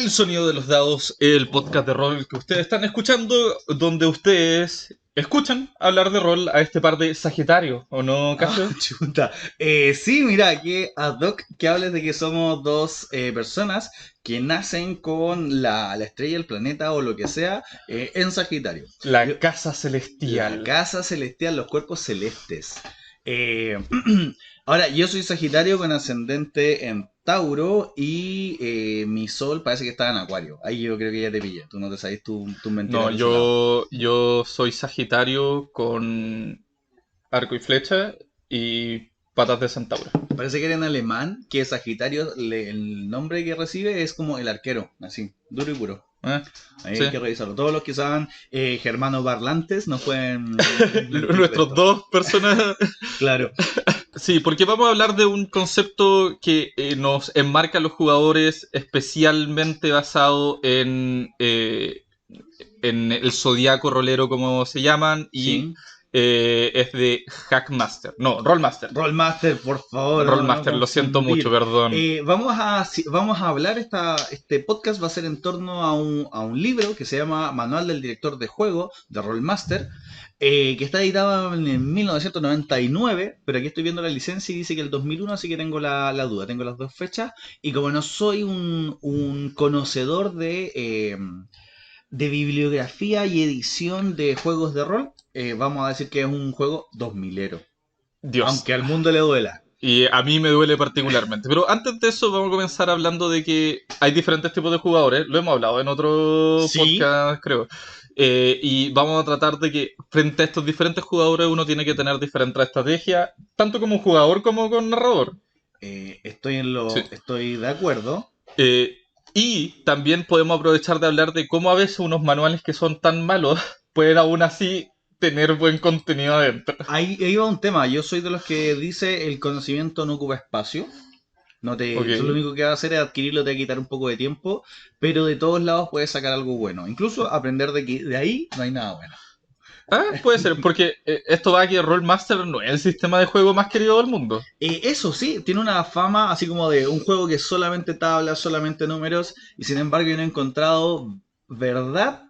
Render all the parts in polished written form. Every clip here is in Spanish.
El sonido de los dados, el podcast de rol que ustedes están escuchando, donde ustedes escuchan hablar de rol a este par de Sagitario, ¿o no, Ah, Casio? chuta. Sí, mira, que ad hoc que hables de que somos dos personas que nacen con la estrella, el planeta o lo que sea en Sagitario. La Yo- Casa la Celestial. casa celestial, los cuerpos celestes. Eh, Ahora, yo soy Sagitario con ascendente en Tauro y mi sol parece que está en Acuario. Ahí yo creo que ya te pillé. Tú no te sabes tu mentira No, por ese lado. yo soy Sagitario con arco y flecha y patas de centauro. Parece que era en alemán, que Sagitario, el nombre que recibe es como el arquero, así, duro y puro. ¿Eh? Ahí Sí. hay que revisarlo. Todos los que saben germano-parlantes nos pueden desmentir de Nuestros esto. dos personas. Claro. Sí, porque vamos a hablar de un concepto que nos enmarca a los jugadores especialmente basado en el zodiaco rolero, como se llaman, y Sí. es de Hackmaster. No, Rollmaster. Rollmaster, por favor, no Rollmaster, lo siento mucho, confundir. perdón. Vamos a hablar, este podcast va a ser en torno a un libro que se llama Manual del Director de Juego de Rollmaster, que está editado en 1999, pero aquí estoy viendo la licencia y dice que el 2001, así que tengo la duda, tengo las dos fechas, y como no soy un conocedor de bibliografía y edición de juegos de rol, vamos a decir que es un juego 2000ero, Dios. aunque al mundo le duela. Y a mí me duele particularmente. Pero antes de eso, vamos a comenzar hablando de que hay diferentes tipos de jugadores. Lo hemos hablado en otro Sí, podcast, creo. Y vamos a tratar de que frente a estos diferentes jugadores uno tiene que tener diferentes estrategias, tanto como jugador como con narrador. Sí. estoy de acuerdo. Eh, y también podemos aprovechar de hablar de cómo a veces unos manuales que son tan malos pueden aún así tener buen contenido adentro. Ahí va un tema. Yo soy de los que dice el conocimiento no ocupa espacio. Eso lo Ok. único que va a hacer es adquirirlo, te va a quitar un poco de tiempo, pero de todos lados puedes sacar algo bueno. Incluso aprender de que de ahí no hay nada bueno. Ah, puede ser, porque esto va a que Rollmaster no es el sistema de juego más querido del mundo. Eso sí, tiene una fama así como de un juego que es solamente tablas, solamente números, y sin embargo yo no he encontrado verdad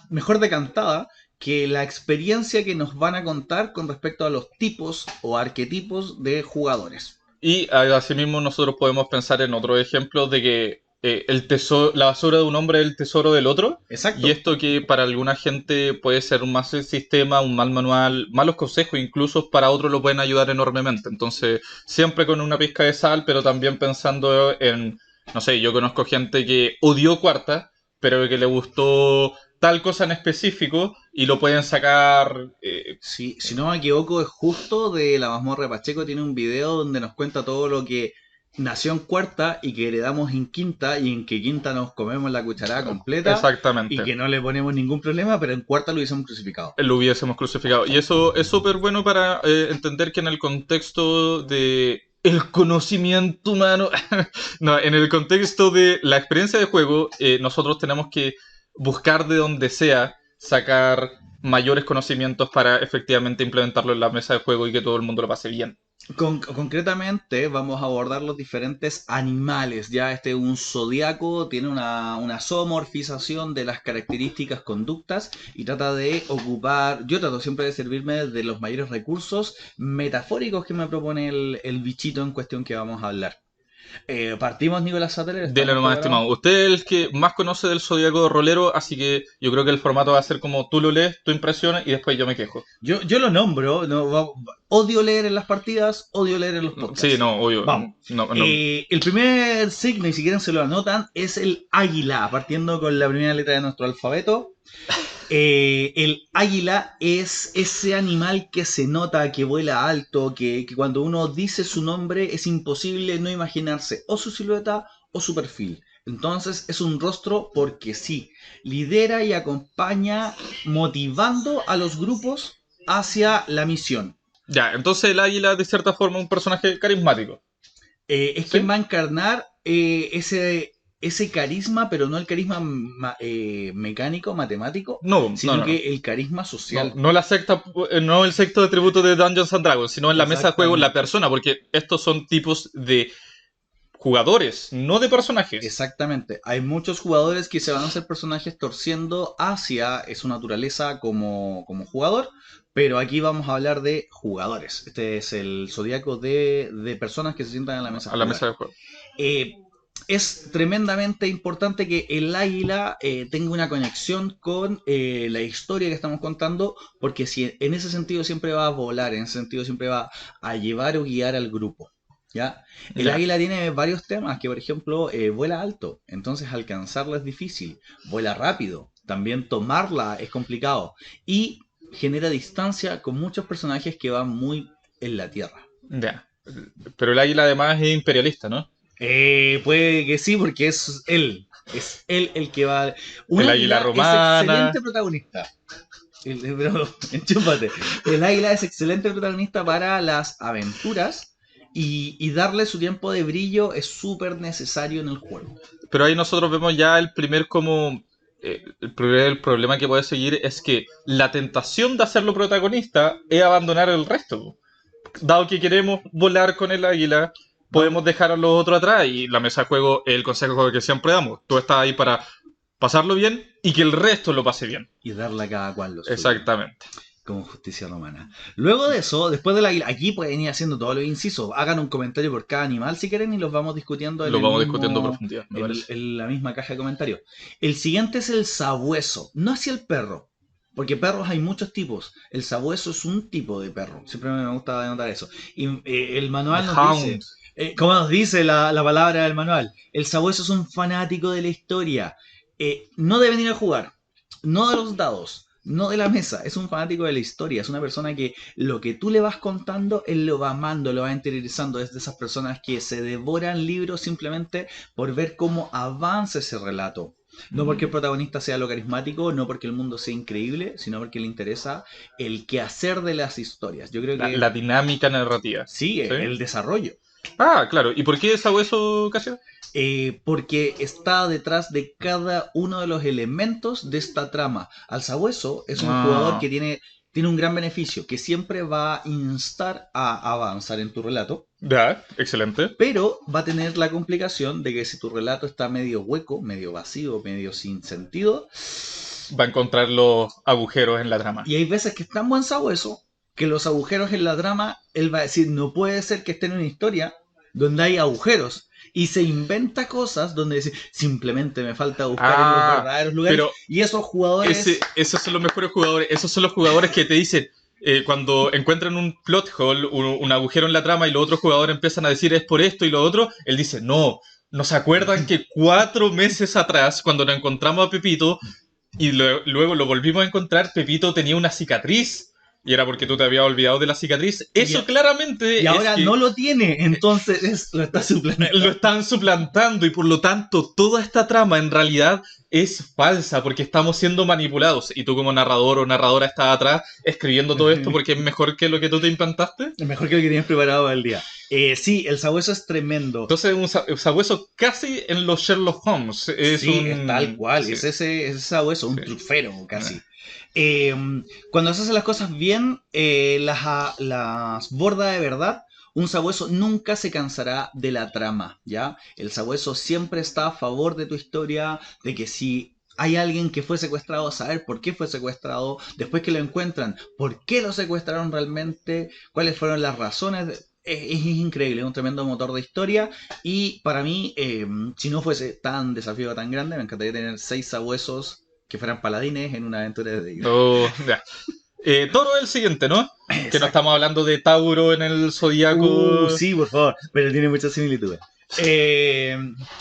mejor decantada que la experiencia que nos van a contar con respecto a los tipos o arquetipos de jugadores. Y asimismo nosotros podemos pensar en otros ejemplos de que el tesoro, la basura de un hombre es el tesoro del otro. Y Exacto. esto que para alguna gente puede ser un mal sistema, un mal manual, malos consejos, incluso para otros lo pueden ayudar enormemente. Entonces, siempre con una pizca de sal, pero también pensando en, no sé, yo conozco gente que odió cuarta, pero que le gustó tal cosa en específico y lo pueden sacar. Si no me equivoco, es justo de la mazmorra de Pacheco. Tiene un video donde nos cuenta todo lo que nació en cuarta y que heredamos en quinta, y en que quinta nos comemos la cucharada completa y Exactamente. que no le ponemos ningún problema, pero en cuarta lo hubiésemos crucificado. Lo hubiésemos crucificado. Y eso es súper bueno para entender que en el contexto de el conocimiento humano, no, en el contexto de la experiencia de juego, nosotros tenemos que buscar de donde sea sacar mayores conocimientos para efectivamente implementarlo en la mesa de juego y que todo el mundo lo pase bien. Concretamente vamos a abordar los diferentes animales. Ya este es un zodiaco, tiene una zoomorfización de las características, conductas, y trata de ocupar, yo trato siempre de servirme de los mayores recursos metafóricos que me propone el bichito en cuestión que vamos a hablar. Partimos, Nicolás Sattler, Dele ¿estamos nomás, preparados? estimado. Usted es el que más conoce del zodiaco rolero, así que yo creo que el formato va a ser como tú lo lees, tú impresiones y después yo me quejo. Yo lo nombro, no, odio leer en las partidas, odio leer en los Sí, podcasts. no, obvio. Vamos. No, no. El primer signo, y si quieren se lo anotan, es el águila, partiendo con la primera letra de nuestro alfabeto. El águila es ese animal que se nota, que vuela alto, que cuando uno dice su nombre es imposible no imaginarse o su silueta o su perfil. Entonces es un rostro porque sí, lidera y acompaña motivando a los grupos hacia la misión. Ya, entonces el águila de cierta forma es un personaje carismático. Es quien ¿Sí? va a encarnar ese carisma, pero no el carisma mecánico, matemático, No, no, sino no, no. que el carisma No, social. no la secta, no el secto de tributo de Dungeons and Dragons, sino en la mesa de juego la Exactamente. persona, porque estos son tipos de jugadores, no de personajes. Exactamente. Hay muchos jugadores que se van a hacer personajes torciendo hacia su naturaleza como jugador, pero aquí vamos a hablar de jugadores. Este es el zodiaco de personas que se sientan en la mesa a A la jugar. mesa de juego. Eh, es tremendamente importante que el águila tenga una conexión con la historia que estamos contando, porque si en ese sentido siempre va a volar, en ese sentido siempre va a llevar o guiar al grupo. ¿Ya? El Ya. águila tiene varios temas, que por ejemplo vuela alto, entonces alcanzarla es difícil, vuela rápido, también tomarla es complicado y genera distancia con muchos personajes que van muy en la tierra. Ya. Pero el águila además es imperialista, ¿no? Puede que sí, porque es él el que va. Un El águila águila es romana. excelente protagonista. Pero, enchúfate. El águila es excelente protagonista para las aventuras y darle su tiempo de brillo es súper necesario en el juego. Pero ahí nosotros vemos ya el primer como... el problema que puede seguir es que la tentación de hacerlo protagonista es abandonar el resto. Dado que queremos volar con el águila, Vamos, podemos dejar a los otros atrás y la mesa de juego es el consejo que siempre damos. Tú estás ahí para pasarlo bien y que el resto lo pase bien. y darle a cada cual lo suyo. Exactamente. Como justicia romana. Luego de eso, después del águila, aquí pueden ir haciendo todos los incisos. Hagan un comentario por cada animal si quieren y los vamos discutiendo en Lo el vamos discutiendo a mismo, profundidad, me parece. en la misma caja de comentarios. El siguiente es el sabueso, no así el perro. Porque perros hay muchos tipos. El sabueso es un tipo de perro. Siempre me gusta denotar eso. Y el The manual nos dice, Hound. como nos dice la palabra del manual, el sabueso es un fanático de la historia. No deben ir a jugar. No de los dados. No de la mesa, es un fanático de la historia, es una persona que lo que tú le vas contando, él lo va amando, lo va interiorizando, es de esas personas que se devoran libros simplemente por ver cómo avanza ese relato. No porque el protagonista sea lo carismático, no porque el mundo sea increíble, sino porque le interesa el quehacer de las historias. Yo creo La que dinámica narrativa. sí, ¿Sí? el desarrollo. Ah, claro. ¿Y por qué es sabueso, Casio? Porque está detrás de cada uno de los elementos de esta trama. Al sabueso es un jugador Ah, que tiene un gran beneficio, que siempre va a instar a avanzar en tu relato, ya, excelente. pero va a tener la complicación de que si tu relato está medio hueco, medio vacío, medio sin sentido, Va a encontrar los agujeros en la trama. y hay veces que es tan buen sabueso que los agujeros en la trama, él va a decir, no puede ser que esté en una historia donde hay agujeros. Y se inventa cosas donde dice, simplemente me falta buscar en los Ah, verdaderos lugares. pero Y esos jugadores, esos son los mejores jugadores. Esos son los jugadores que te dicen, cuando encuentran un plot hole, un agujero en la trama y los otros jugadores empiezan a decir es por esto y lo otro, él dice, no, ¿no se acuerdan que 4 meses atrás, cuando nos encontramos a Pepito y luego lo volvimos a encontrar, Pepito tenía una cicatriz? Y era porque tú te habías olvidado de la cicatriz. y, Eso claramente y es ahora que no lo tiene, entonces lo está suplantando. lo están suplantando y por lo tanto toda esta trama en realidad es falsa porque estamos siendo manipulados y tú como narrador o narradora estás atrás escribiendo todo esto porque es mejor que lo que tú te implantaste. Es mejor que lo que tienes preparado para el día. Sí, el sabueso es tremendo. Entonces un sabueso casi en los Sherlock Holmes. Es Sí, es tal un... cual, Sí, es ese sabueso, un sí. trufero casi. Eh, Cuando se hacen las cosas bien, las borda de verdad, un sabueso nunca se cansará de la trama, ¿ya? El sabueso siempre está a favor de tu historia, de que si hay alguien que fue secuestrado, saber por qué fue secuestrado, después que lo encuentran, por qué lo secuestraron realmente, cuáles fueron las razones. Es increíble, es un tremendo motor de historia y para mí, si no fuese tan desafío tan grande, me encantaría tener 6 sabuesos que fueran paladines en una aventura de D&D. Oh, ya. Toro es el siguiente, ¿no? Que no Exacto. estamos hablando de Tauro en el zodiaco. Sí, por favor, pero tiene muchas similitudes. Eh,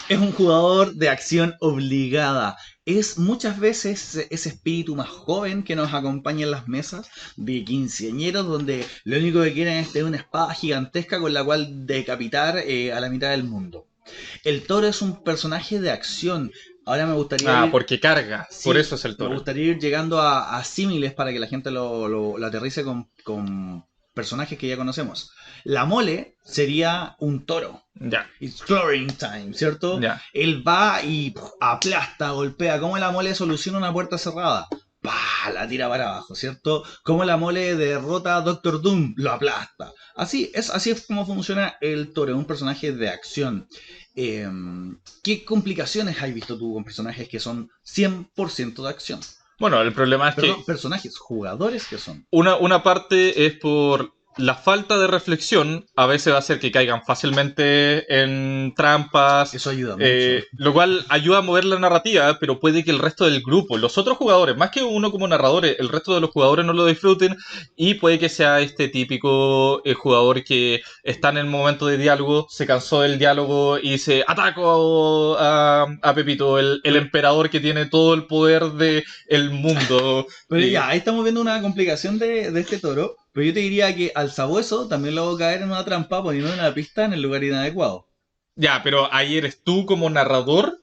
es un jugador de acción obligada. Es muchas veces ese espíritu más joven que nos acompaña en las mesas de quinceañeros, donde lo único que quieren es tener una espada gigantesca con la cual decapitar a la mitad del mundo. El toro es un personaje de acción. Ahora me gustaría Ah, ir, porque carga. Por sí, eso es el me toro. gustaría ir llegando a símiles para que la gente lo aterrice con personajes que ya conocemos. La mole sería un toro. Ya, It's cloring time, ¿cierto? ya. Él va y aplasta, golpea. ¿Cómo la mole soluciona una puerta cerrada? ¡Pah! La tira para abajo, ¿cierto? ¿Cómo la mole derrota a Doctor Doom? Lo aplasta. Así es como funciona el toro, un personaje de acción. Eh, ¿Qué complicaciones has visto tú con personajes que son 100% de acción? Bueno, el problema es que Perdón, personajes, jugadores que son. una parte es por la falta de reflexión, a veces va a hacer que caigan fácilmente en trampas, Eso ayuda mucho. lo cual ayuda a mover la narrativa, pero puede que el resto del grupo, los otros jugadores, más que uno como narrador, el resto de los jugadores no lo disfruten y puede que sea este típico jugador que está en el momento de diálogo, se cansó del diálogo y dice, ataco a Pepito, el Pero, emperador que tiene todo el poder del mundo. pero Y ya, ahí estamos viendo una complicación de este toro. Pero yo te diría que al sabueso también lo hago caer en una trampa poniendo una pista en el lugar inadecuado. ya, pero ahí eres tú como narrador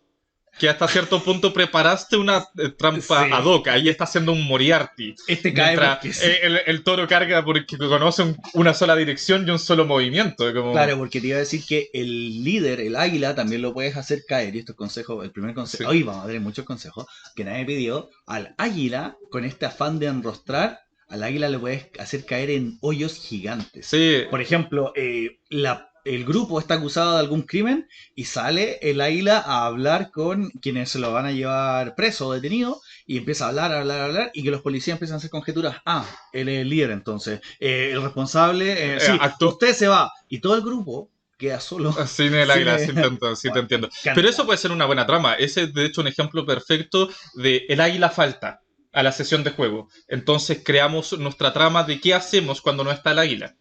que hasta cierto punto preparaste una trampa ad Sí, hoc. Ahí está haciendo un Moriarty. este cae Mientras porque sí. el toro carga porque conoce una sola dirección y un solo movimiento. Como, Claro, porque te iba a decir que el líder, el águila, también lo puedes hacer caer. Y esto es consejo, el primer consejo. sí. Hoy vamos a dar muchos consejos que nadie pidió. Al águila, con este afán de enrostrar, al águila le puedes hacer caer en hoyos gigantes. Sí, Por ejemplo, el grupo está acusado de algún crimen y sale el águila a hablar con quienes se lo van a llevar preso o detenido y empieza a hablar, a hablar, a hablar y que los policías empiezan a hacer conjeturas. Ah, él es el líder entonces. El responsable, sí, actúa usted se va. Y todo el grupo queda solo. sin el Sin águila, sí te Bueno, me entiendo. Pero eso encanta. puede ser una buena trama. Ese es de hecho un ejemplo perfecto de el águila falta a la sesión de juego. Entonces creamos nuestra trama de qué hacemos cuando no está el águila.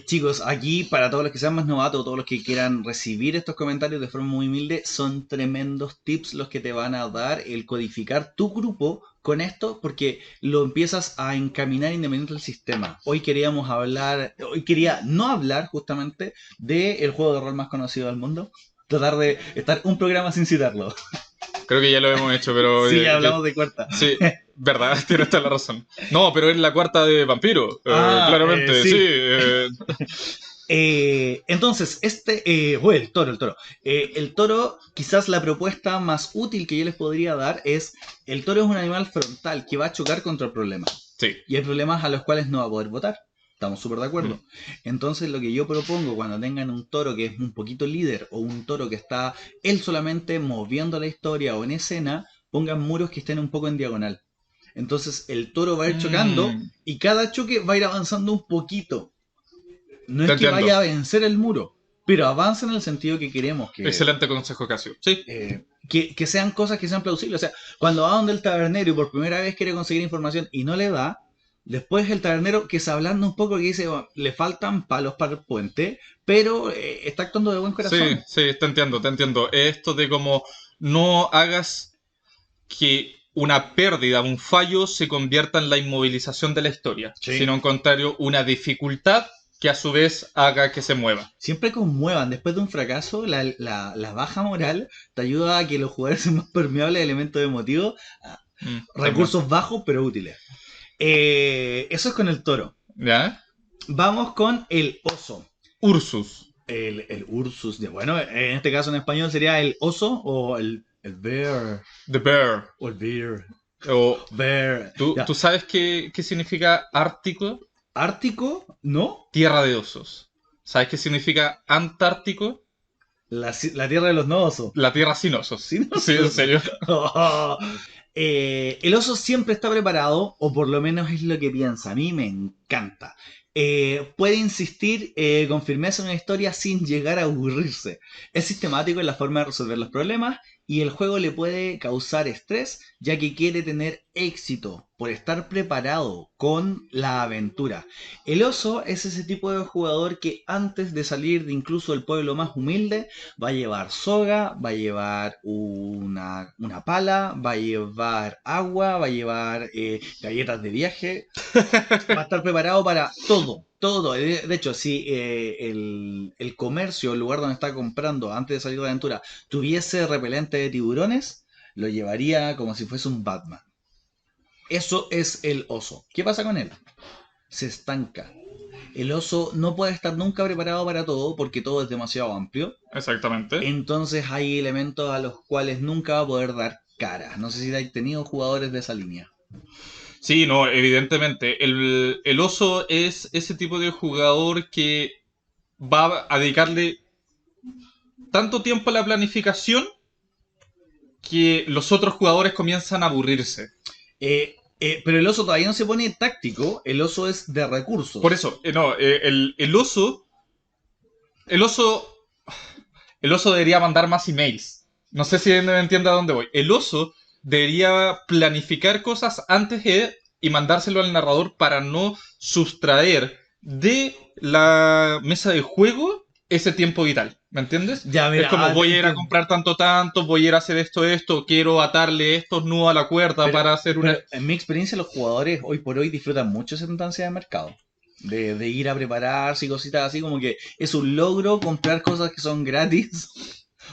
Chicos, aquí para todos los que sean más novatos, todos los que quieran recibir estos comentarios de forma muy humilde, son tremendos tips los que te van a dar el codificar tu grupo con esto, porque lo empiezas a encaminar independiente del sistema. Hoy quería no hablar justamente del juego de rol más conocido del mundo, tratar de estar un programa sin citarlo. Creo que ya lo hemos hecho, pero Sí, ya hablamos de cuarta. sí, verdad, tienes toda la razón. No, pero es la cuarta de vampiro, claramente, sí. Sí. Entonces, el toro, el toro. El toro, quizás la propuesta más útil que yo les podría dar es, el toro es un animal frontal que va a chocar contra el problema. Sí. Y hay problemas a los cuales no va a poder votar. Estamos súper de Mm. acuerdo. Entonces, lo que yo propongo cuando tengan un toro que es un poquito líder o un toro que está él solamente moviendo la historia o en escena, pongan muros que estén un poco en diagonal. Entonces, el toro va a ir chocando Mm, y cada choque va a ir avanzando un poquito. No te es que entiendo. vaya a vencer el muro, pero avanza en el sentido que queremos Excelente consejo, Casio. Sí, que sean cosas que sean plausibles. O sea, cuando va donde el tabernero y por primera vez quiere conseguir información y no le da, después el tabernero que se ablanda un poco que dice, "Bueno, le faltan palos para el puente, pero está actuando de buen sí, corazón". sí, te entiendo, te entiendo. Esto de como no hagas que una pérdida, un fallo, se convierta en la inmovilización de la historia, Sí. sino en contrario, una dificultad que a su vez haga que se mueva. Siempre conmuevan. Después de un fracaso, la baja moral te ayuda a que los jugadores sean más permeables a elementos emotivos, a También. recursos bajos pero útiles. Eso es con el toro. ¿Ya? Vamos con el oso. Ursus. El Ursus. Bueno, en este caso en español sería el oso o el bear. The Bear. O el bear. O, Bear. ¿tú Ya. sabes qué significa Ártico? Ártico, ¿no? Tierra de osos. ¿Sabes qué significa Antártico? La tierra de los no osos. La tierra sin osos. ¿Sí, no? Sí, en serio. El oso siempre está preparado, o por lo menos es lo que piensa. A mí me encanta. Puede insistir con firmeza en una historia sin llegar a aburrirse. Es sistemático en la forma de resolver los problemas y el juego le puede causar estrés ya que quiere tener éxito por estar preparado con la aventura. El oso es ese tipo de jugador que antes de salir de incluso el pueblo más humilde va a llevar soga, va a llevar una pala, va a llevar agua, va a llevar galletas de viaje, va a estar preparado para todo, todo. De hecho, si el comercio, el lugar donde está comprando antes de salir de la aventura, tuviese repelente de tiburones, lo llevaría como si fuese un Batman. Eso es el oso. ¿Qué pasa con él? Se estanca. El oso no puede estar nunca preparado para todo porque todo es demasiado amplio. Exactamente. Entonces hay elementos a los cuales nunca va a poder dar cara. No sé si hay tenido jugadores de esa línea. Sí, no, evidentemente. El oso es ese tipo de jugador que va a dedicarle tanto tiempo a la planificación que los otros jugadores comienzan a aburrirse. Pero el oso todavía no se pone táctico, el oso es de Por recursos. eso, no, el oso, el oso debería mandar más emails. No sé si me entiende a dónde voy. El oso debería planificar cosas antes y mandárselo al narrador para no sustraer de la mesa de juego ese tiempo vital. ¿Me entiendes? Ya, Es mira, como te voy a ir a entiendo. comprar tanto, voy a ir a hacer esto, quiero atarle estos nudos a la cuerda Pero, para hacer pero una... en mi experiencia, los jugadores hoy por hoy disfrutan mucho esa instancia de mercado. De ir a prepararse y cositas así, como que es un logro comprar cosas que son gratis,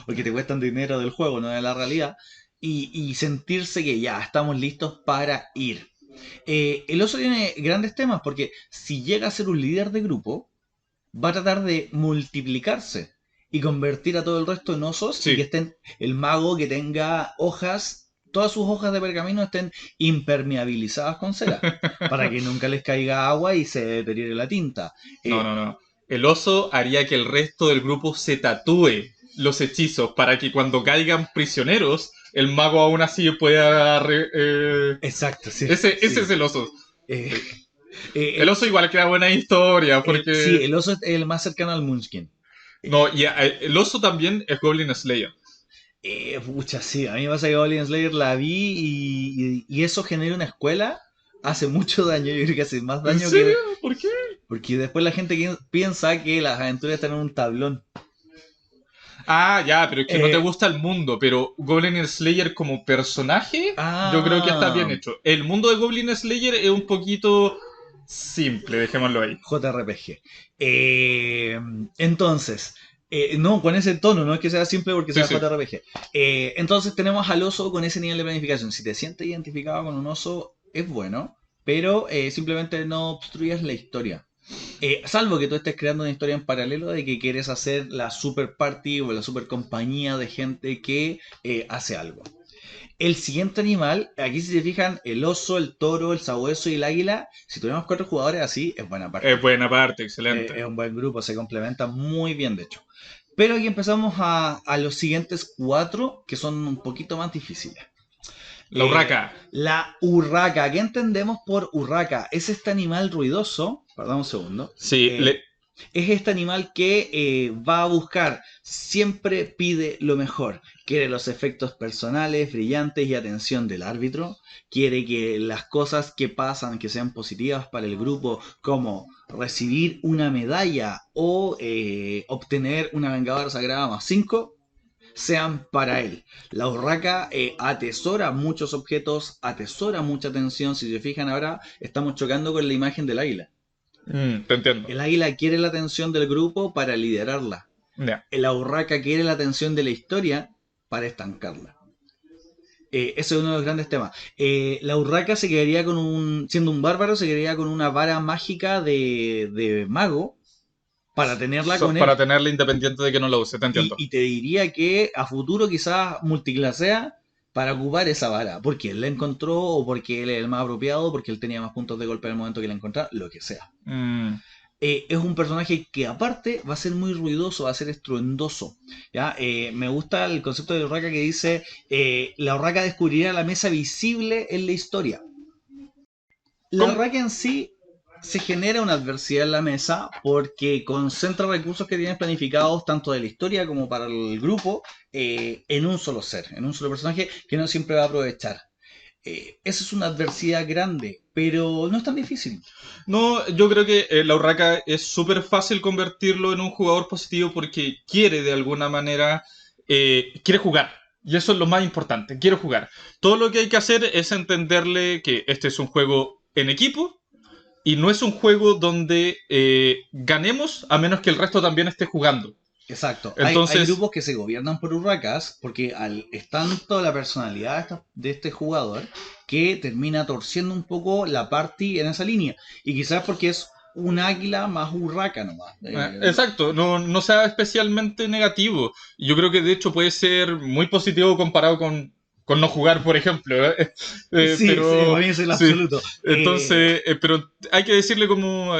porque te cuestan dinero del juego, no de la realidad, y sentirse que ya estamos listos para ir. El oso tiene grandes temas, porque si llega a ser un líder de grupo, va a tratar de multiplicarse y convertir a todo el resto en osos y que Sí, estén el mago que tenga hojas, todas sus hojas de pergamino estén impermeabilizadas con cera, para que nunca les caiga agua y se deteriore la tinta. no, Eh, no, no. El oso haría que el resto del grupo se tatúe los hechizos para que cuando caigan prisioneros, el mago aún así pueda... exacto, sí, Ese es sí. el oso. Eh, El oso igual crea buena historia, sí, porque... el oso es el más cercano al Munchkin. No, y el oso también es Goblin Slayer. Pucha, sí, a mí me pasa que Goblin Slayer la vi y eso genera una escuela, hace mucho daño, yo creo que hace más ¿En daño serio? que... ¿Por qué? Porque después la gente piensa que las aventuras están en un tablón. Ah, ya, pero es que no te Eh, gusta el mundo, pero Goblin Slayer como personaje, yo creo que está bien ah, hecho. El mundo de Goblin Slayer es un poquito simple, dejémoslo ahí. JRPG. Eh, entonces, no, con ese tono, no es que sea simple porque Sí, sea sí. JRPG. Entonces tenemos al oso con ese nivel de planificación. Si te sientes identificado con un oso, es bueno, pero simplemente no obstruyas la historia. Salvo que tú estés creando una historia en paralelo de que quieres hacer la super party o la super compañía de gente que hace algo. El siguiente animal, aquí si se fijan, el oso, el toro, el sabueso y el águila, si tuviéramos cuatro jugadores así, es buena Es partida. buena parte, excelente. Es un buen grupo, se complementa muy bien de hecho. Pero aquí empezamos a los siguientes cuatro, que son un poquito más difíciles. La urraca. La urraca, ¿qué entendemos por urraca? Es este animal ruidoso, perdón un segundo, Sí, es este animal que va a buscar, siempre pide lo mejor. Quiere los efectos personales, brillantes y atención del árbitro. Quiere que las cosas que pasan, que sean positivas para el grupo, como recibir una medalla o obtener una vengadora sagrada más 5 sean para él. La urraca atesora muchos objetos, atesora mucha atención. Si se fijan ahora, estamos chocando con la imagen del águila. te entiendo. El águila quiere la atención del grupo para liderarla. Ya. La urraca quiere la atención de la historia para estancarla. Ese es uno de los grandes temas. La urraca se quedaría con siendo un bárbaro, se quedaría con una vara mágica de mago para tenerla con Para él. tenerla independiente de que no la use, te entiendo. Y te diría que a futuro quizás multiclasea para ocupar esa vara. Porque él la encontró, o porque él es el más apropiado, porque él tenía más puntos de golpe en el momento que la encontraba, lo que sea. Mm, Es un personaje que aparte va a ser muy ruidoso, va a ser estruendoso. ¿Ya? Me gusta el concepto de la urraca que dice, la urraca descubrirá la mesa visible en la historia. La ¿cómo? urraca en sí se genera una adversidad en la mesa porque concentra recursos que tienes planificados tanto de la historia como para el grupo en un solo ser, en un solo personaje que no siempre va a aprovechar. Esa es una adversidad grande, pero no es tan difícil. No, yo creo que la urraca es súper fácil convertirlo en un jugador positivo porque quiere de alguna manera, quiere jugar. Y eso es lo más importante, quiere jugar. Todo lo que hay que hacer es entenderle que este es un juego en equipo y no es un juego donde ganemos a menos que el resto también esté jugando. Exacto. Hay Entonces, grupos que se gobiernan por urracas porque es tanto la personalidad de este jugador que termina torciendo un poco la party en esa línea. Y quizás porque es un águila más urraca nomás. exacto, no, no sea especialmente negativo. Yo creo que de hecho puede ser muy positivo comparado con con no jugar, por ejemplo. Sí, sí, para Pero, mí es el sí. absoluto. Entonces, pero hay que decirle como,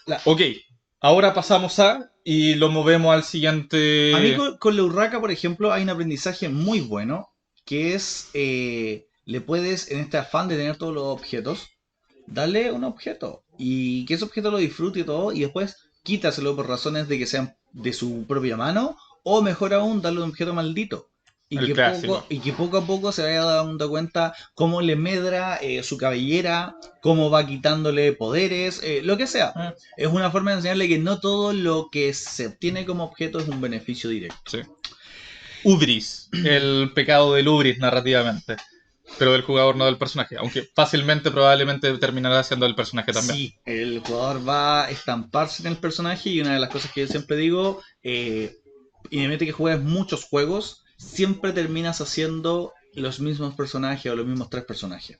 La- ok, ahora pasamos y lo movemos al a mí siguiente. con la urraca, por ejemplo, hay un aprendizaje muy bueno, que es, le puedes, en este afán de tener todos los objetos, darle un objeto y que ese objeto lo disfrute y todo, y después quítaselo por razones de que sean de su propia mano, o mejor aún, darle un objeto maldito. El clásico. Y que poco a poco se vaya dando cuenta cómo le medra su cabellera, cómo va quitándole poderes, lo que sea. Eh, Es una forma de enseñarle que no todo lo que se obtiene como objeto es un beneficio directo. sí. Ubris, el pecado del Ubris narrativamente. Pero del jugador, no del personaje. Aunque fácilmente, probablemente terminará siendo del personaje también. Sí, el jugador va a estamparse en el personaje y una de las cosas que yo siempre digo, independientemente que juegues muchos juegos, siempre terminas haciendo los mismos personajes o los mismos tres personajes.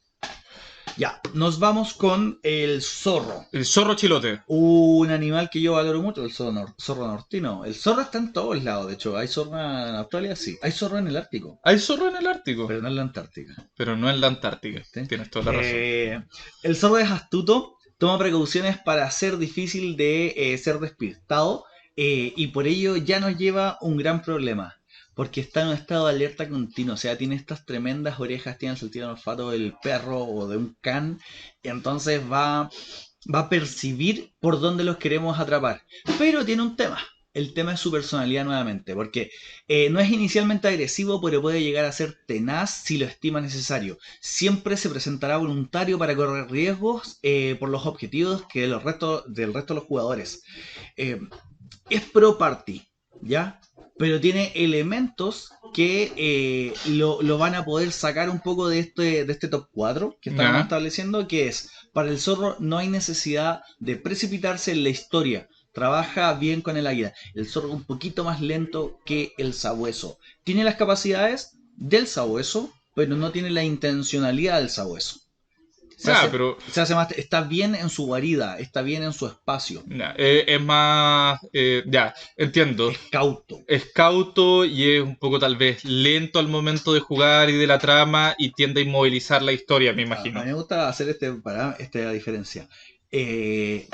Ya, nos vamos con el zorro. El zorro chilote. Un animal que yo valoro mucho, el zorro nortino. El zorro está en todos lados, de hecho. Hay zorro en Australia, sí. Hay zorro en el Ártico, Hay zorro en el Ártico, pero no en la Antártica. pero no en la Antártica. ¿Viste? Tienes toda la razón. El zorro es astuto, toma precauciones para ser difícil de ser despistado y por ello ya nos lleva un gran problema. Porque está en un estado de alerta continuo, o sea, tiene estas tremendas orejas, tiene el sentido del olfato del perro o de un can, entonces va a percibir por dónde los queremos atrapar. Pero tiene un tema. El tema es su personalidad nuevamente, porque no es inicialmente agresivo, pero puede llegar a ser tenaz si lo estima necesario. Siempre se presentará voluntario para correr riesgos por los objetivos que del resto de los jugadores. Eh, es pro party, ¿ya? Pero tiene elementos que lo van a poder sacar un poco de este top 4 que estábamos ¿Ya? estableciendo, que es, para el zorro no hay necesidad de precipitarse en la historia. Trabaja bien con el águila. El zorro un poquito más lento que el sabueso. Tiene las capacidades del sabueso, pero no tiene la intencionalidad del sabueso. Se Ah, hace, pero se hace más, está bien en su guarida, está bien en su espacio. ya, es más. Ya, entiendo. Es cauto. Es cauto y es un poco tal vez lento al momento de jugar y de la trama y tiende a inmovilizar la historia, me A imagino. mí me gusta hacer esta diferencia. Eh,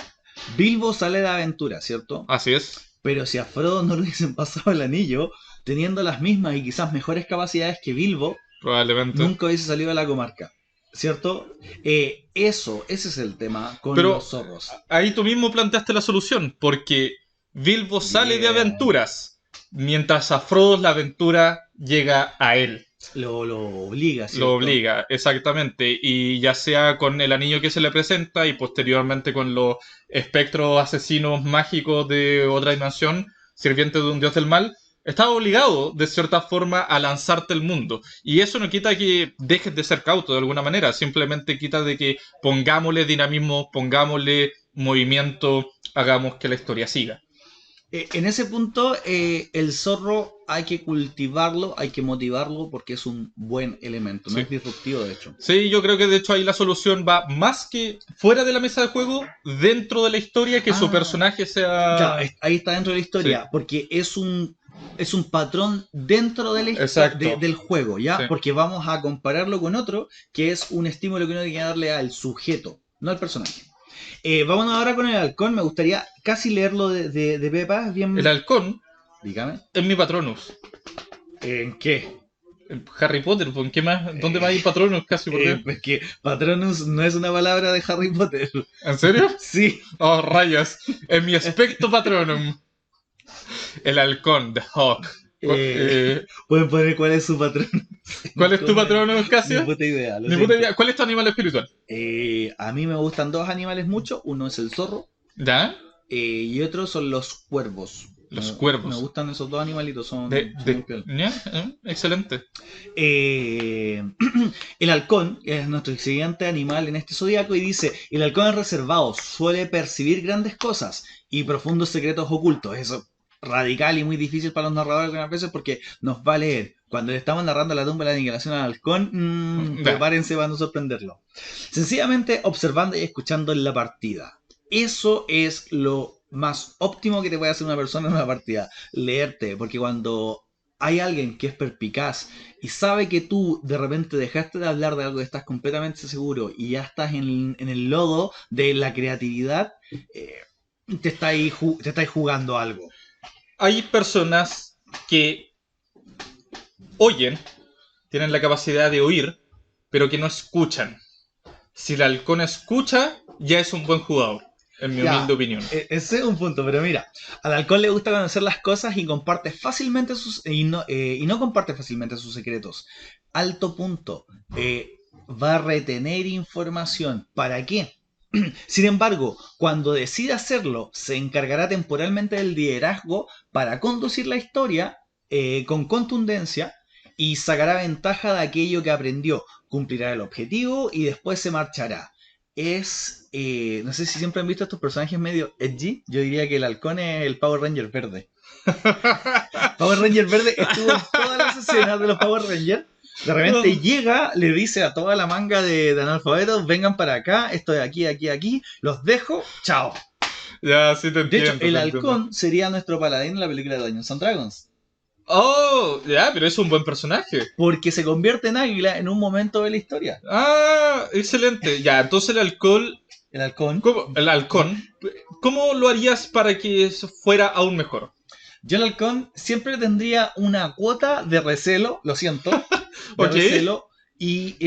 Bilbo sale de aventura, ¿cierto? Así es, Pero si a Frodo no le hubiesen pasado el anillo, teniendo las mismas y quizás mejores capacidades que Bilbo, probablemente. nunca hubiese salido de la comarca, ¿cierto? Ese es el tema con los Pero zorros. ahí tú mismo planteaste la solución, porque Bilbo sale de Bien. aventuras, mientras a Frodo la aventura llega a él. Lo obliga, Lo ¿cierto? obliga, exactamente. Y ya sea con el anillo que se le presenta y posteriormente con los espectros asesinos mágicos de otra dimensión, sirvientes de un dios del mal, estás obligado de cierta forma a lanzarte al mundo. Y eso no quita que dejes de ser cauto de alguna manera, simplemente quita de que pongámosle dinamismo, pongámosle movimiento, hagamos que la historia siga. En ese punto, el zorro hay que cultivarlo, hay que motivarlo porque es un buen elemento, no Sí. es disruptivo de hecho. Sí, yo creo que de hecho ahí la solución va más que fuera de la mesa de juego, dentro de la historia, que su Ah, personaje claro, sea... ahí está dentro de la Sí, historia, porque es un patrón dentro de exacto. del juego, Sí. ¿ya? Porque vamos a compararlo con otro, que es un estímulo que uno tiene que darle al sujeto, no al personaje. Vámonos ahora con el halcón, me gustaría casi leerlo de Pepa, El bien... halcón Dígame. es mi Patronus. ¿En qué? El Harry Potter, ¿por qué más? ¿Dónde más hay Eh, Patronus casi? ¿Por qué? pues que Patronus no es una palabra de Harry Potter. ¿En serio? Sí. Oh, rayas. Es mi Expecto Patronum. El halcón, The Hawk. Eh, Pueden poner cuál es su patrón ¿Cuál en es tu comment. Patronus, Ni Casio? puta idea, lo Ni puta siento. idea. ¿Cuál es tu animal espiritual? A mí me gustan dos animales mucho. Uno es el zorro ¿Ya? y otro son los cuervos. Los Me cuervos. gustan esos dos animalitos, son muy De... piola. ¿Ya? Excelente. Eh, el halcón es nuestro siguiente animal en este zodiaco y dice, el halcón es reservado, suele percibir grandes cosas y profundos secretos ocultos. Eso radical y muy difícil para los narradores algunas veces porque nos va a leer. Cuando le estamos narrando la tumba de la aniquilación al halcón, Ya. prepárense para no sorprenderlo. Sencillamente observando y escuchando la partida. Eso es lo más óptimo que te puede hacer una persona en una partida. Leerte, porque cuando hay alguien que es perspicaz y sabe que tú de repente dejaste de hablar de algo que estás completamente seguro y ya estás en el lodo de la creatividad, eh, te estáis jugando algo. Hay personas que oyen, tienen la capacidad de oír, pero que no escuchan. Si el halcón escucha, ya es un buen jugador, en mi humilde Ya, opinión. ese es un punto, pero mira, al halcón le gusta conocer las cosas y comparte fácilmente y no comparte fácilmente sus secretos. Alto punto. Va a retener información. ¿Para qué? Sin embargo, cuando decida hacerlo, se encargará temporalmente del liderazgo para conducir la historia con contundencia y sacará ventaja de aquello que aprendió, cumplirá el objetivo y después se marchará. No sé si siempre han visto estos personajes medio edgy, yo diría que el halcón es el Power Ranger verde. Power Ranger verde estuvo en todas las escenas de los Power Rangers. De repente llega, le dice a toda la manga de analfabetos, vengan para acá, estoy aquí, aquí, aquí, los dejo, chao. Ya, sí te De hecho, entiendo, el te entiendo. halcón sería nuestro paladín en la película de Dungeons and Dragons. Oh, ya, pero es un buen personaje. Porque se convierte en águila en un momento de la historia. Ah, excelente. Ya, entonces El halcón. El halcón, ¿cómo lo harías para que eso fuera aún mejor? Yo el halcón siempre tendría una cuota de recelo, lo siento, de Ok. recelo, y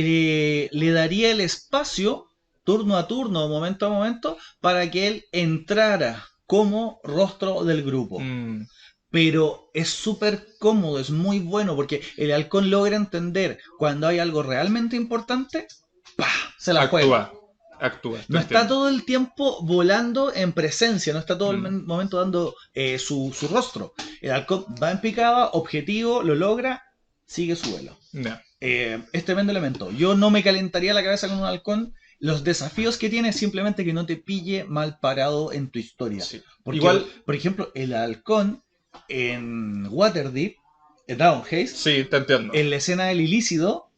le daría el espacio, turno a turno, momento a momento, para que él entrara como rostro del grupo. Mm, Pero es súper cómodo, es muy bueno, porque el halcón logra entender cuando hay algo realmente importante, ¡pah! Se la juega. actúa, actúa, te No está entiendo. todo el tiempo volando en presencia, no está todo el Mm, momento dando su rostro. El halcón va en picada, objetivo, lo logra, sigue su vuelo. ya, Es tremendo elemento. Yo no me calentaría la cabeza con un halcón. Los desafíos que tiene es simplemente que no te pille mal parado en tu historia. sí. Porque, Igual, por ejemplo, el halcón en Waterdeep, en Dragon Haze, sí, te entiendo. en la escena del ilícido,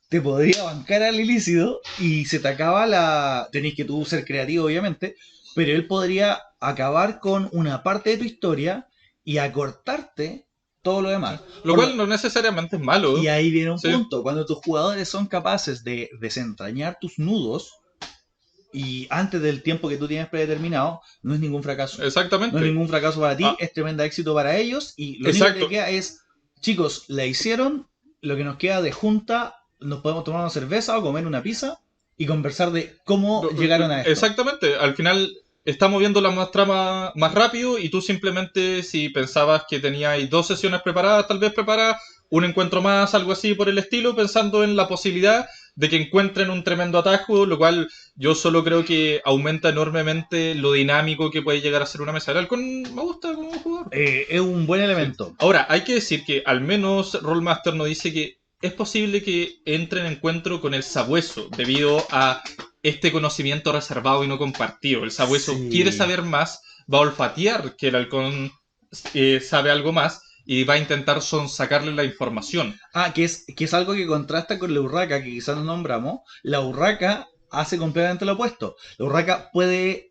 te podría bancar al ilícido y se te acaba la... Tenés que tú ser creativo, obviamente, pero él podría acabar con una parte de tu historia y acortarte todo lo demás. Lo cual no necesariamente es Y malo. ahí viene un Sí, punto. Cuando tus jugadores son capaces de desentrañar tus nudos y antes del tiempo que tú tienes predeterminado, no es ningún fracaso. No es exactamente. ningún fracaso para ti, Ah, es tremendo éxito para ellos y lo único que te exacto. queda es, chicos, la hicieron, lo que nos queda de junta, nos podemos tomar una cerveza o comer una pizza y conversar de cómo llegaron a esto. Exactamente. Al final estamos viendo la más trama más rápido y tú simplemente, si pensabas que tenías dos sesiones preparadas, tal vez preparas un encuentro más, algo así por el estilo, pensando en la posibilidad de que encuentren un tremendo atajo, lo cual yo solo creo que aumenta enormemente lo dinámico que puede llegar a ser una mesa. El halcón me gusta como jugador. Es un buen Sí. elemento. Ahora, hay que decir que al menos Rollmaster nos dice que es posible que entre en encuentro con el sabueso debido a este conocimiento reservado y no compartido. El sabueso quiere Sí. saber más, va a olfatear que el halcón sabe algo más y va a intentar sonsacarle la información. Ah, que es algo que contrasta con la urraca, que quizás no nombramos. La urraca hace completamente lo opuesto. La urraca puede.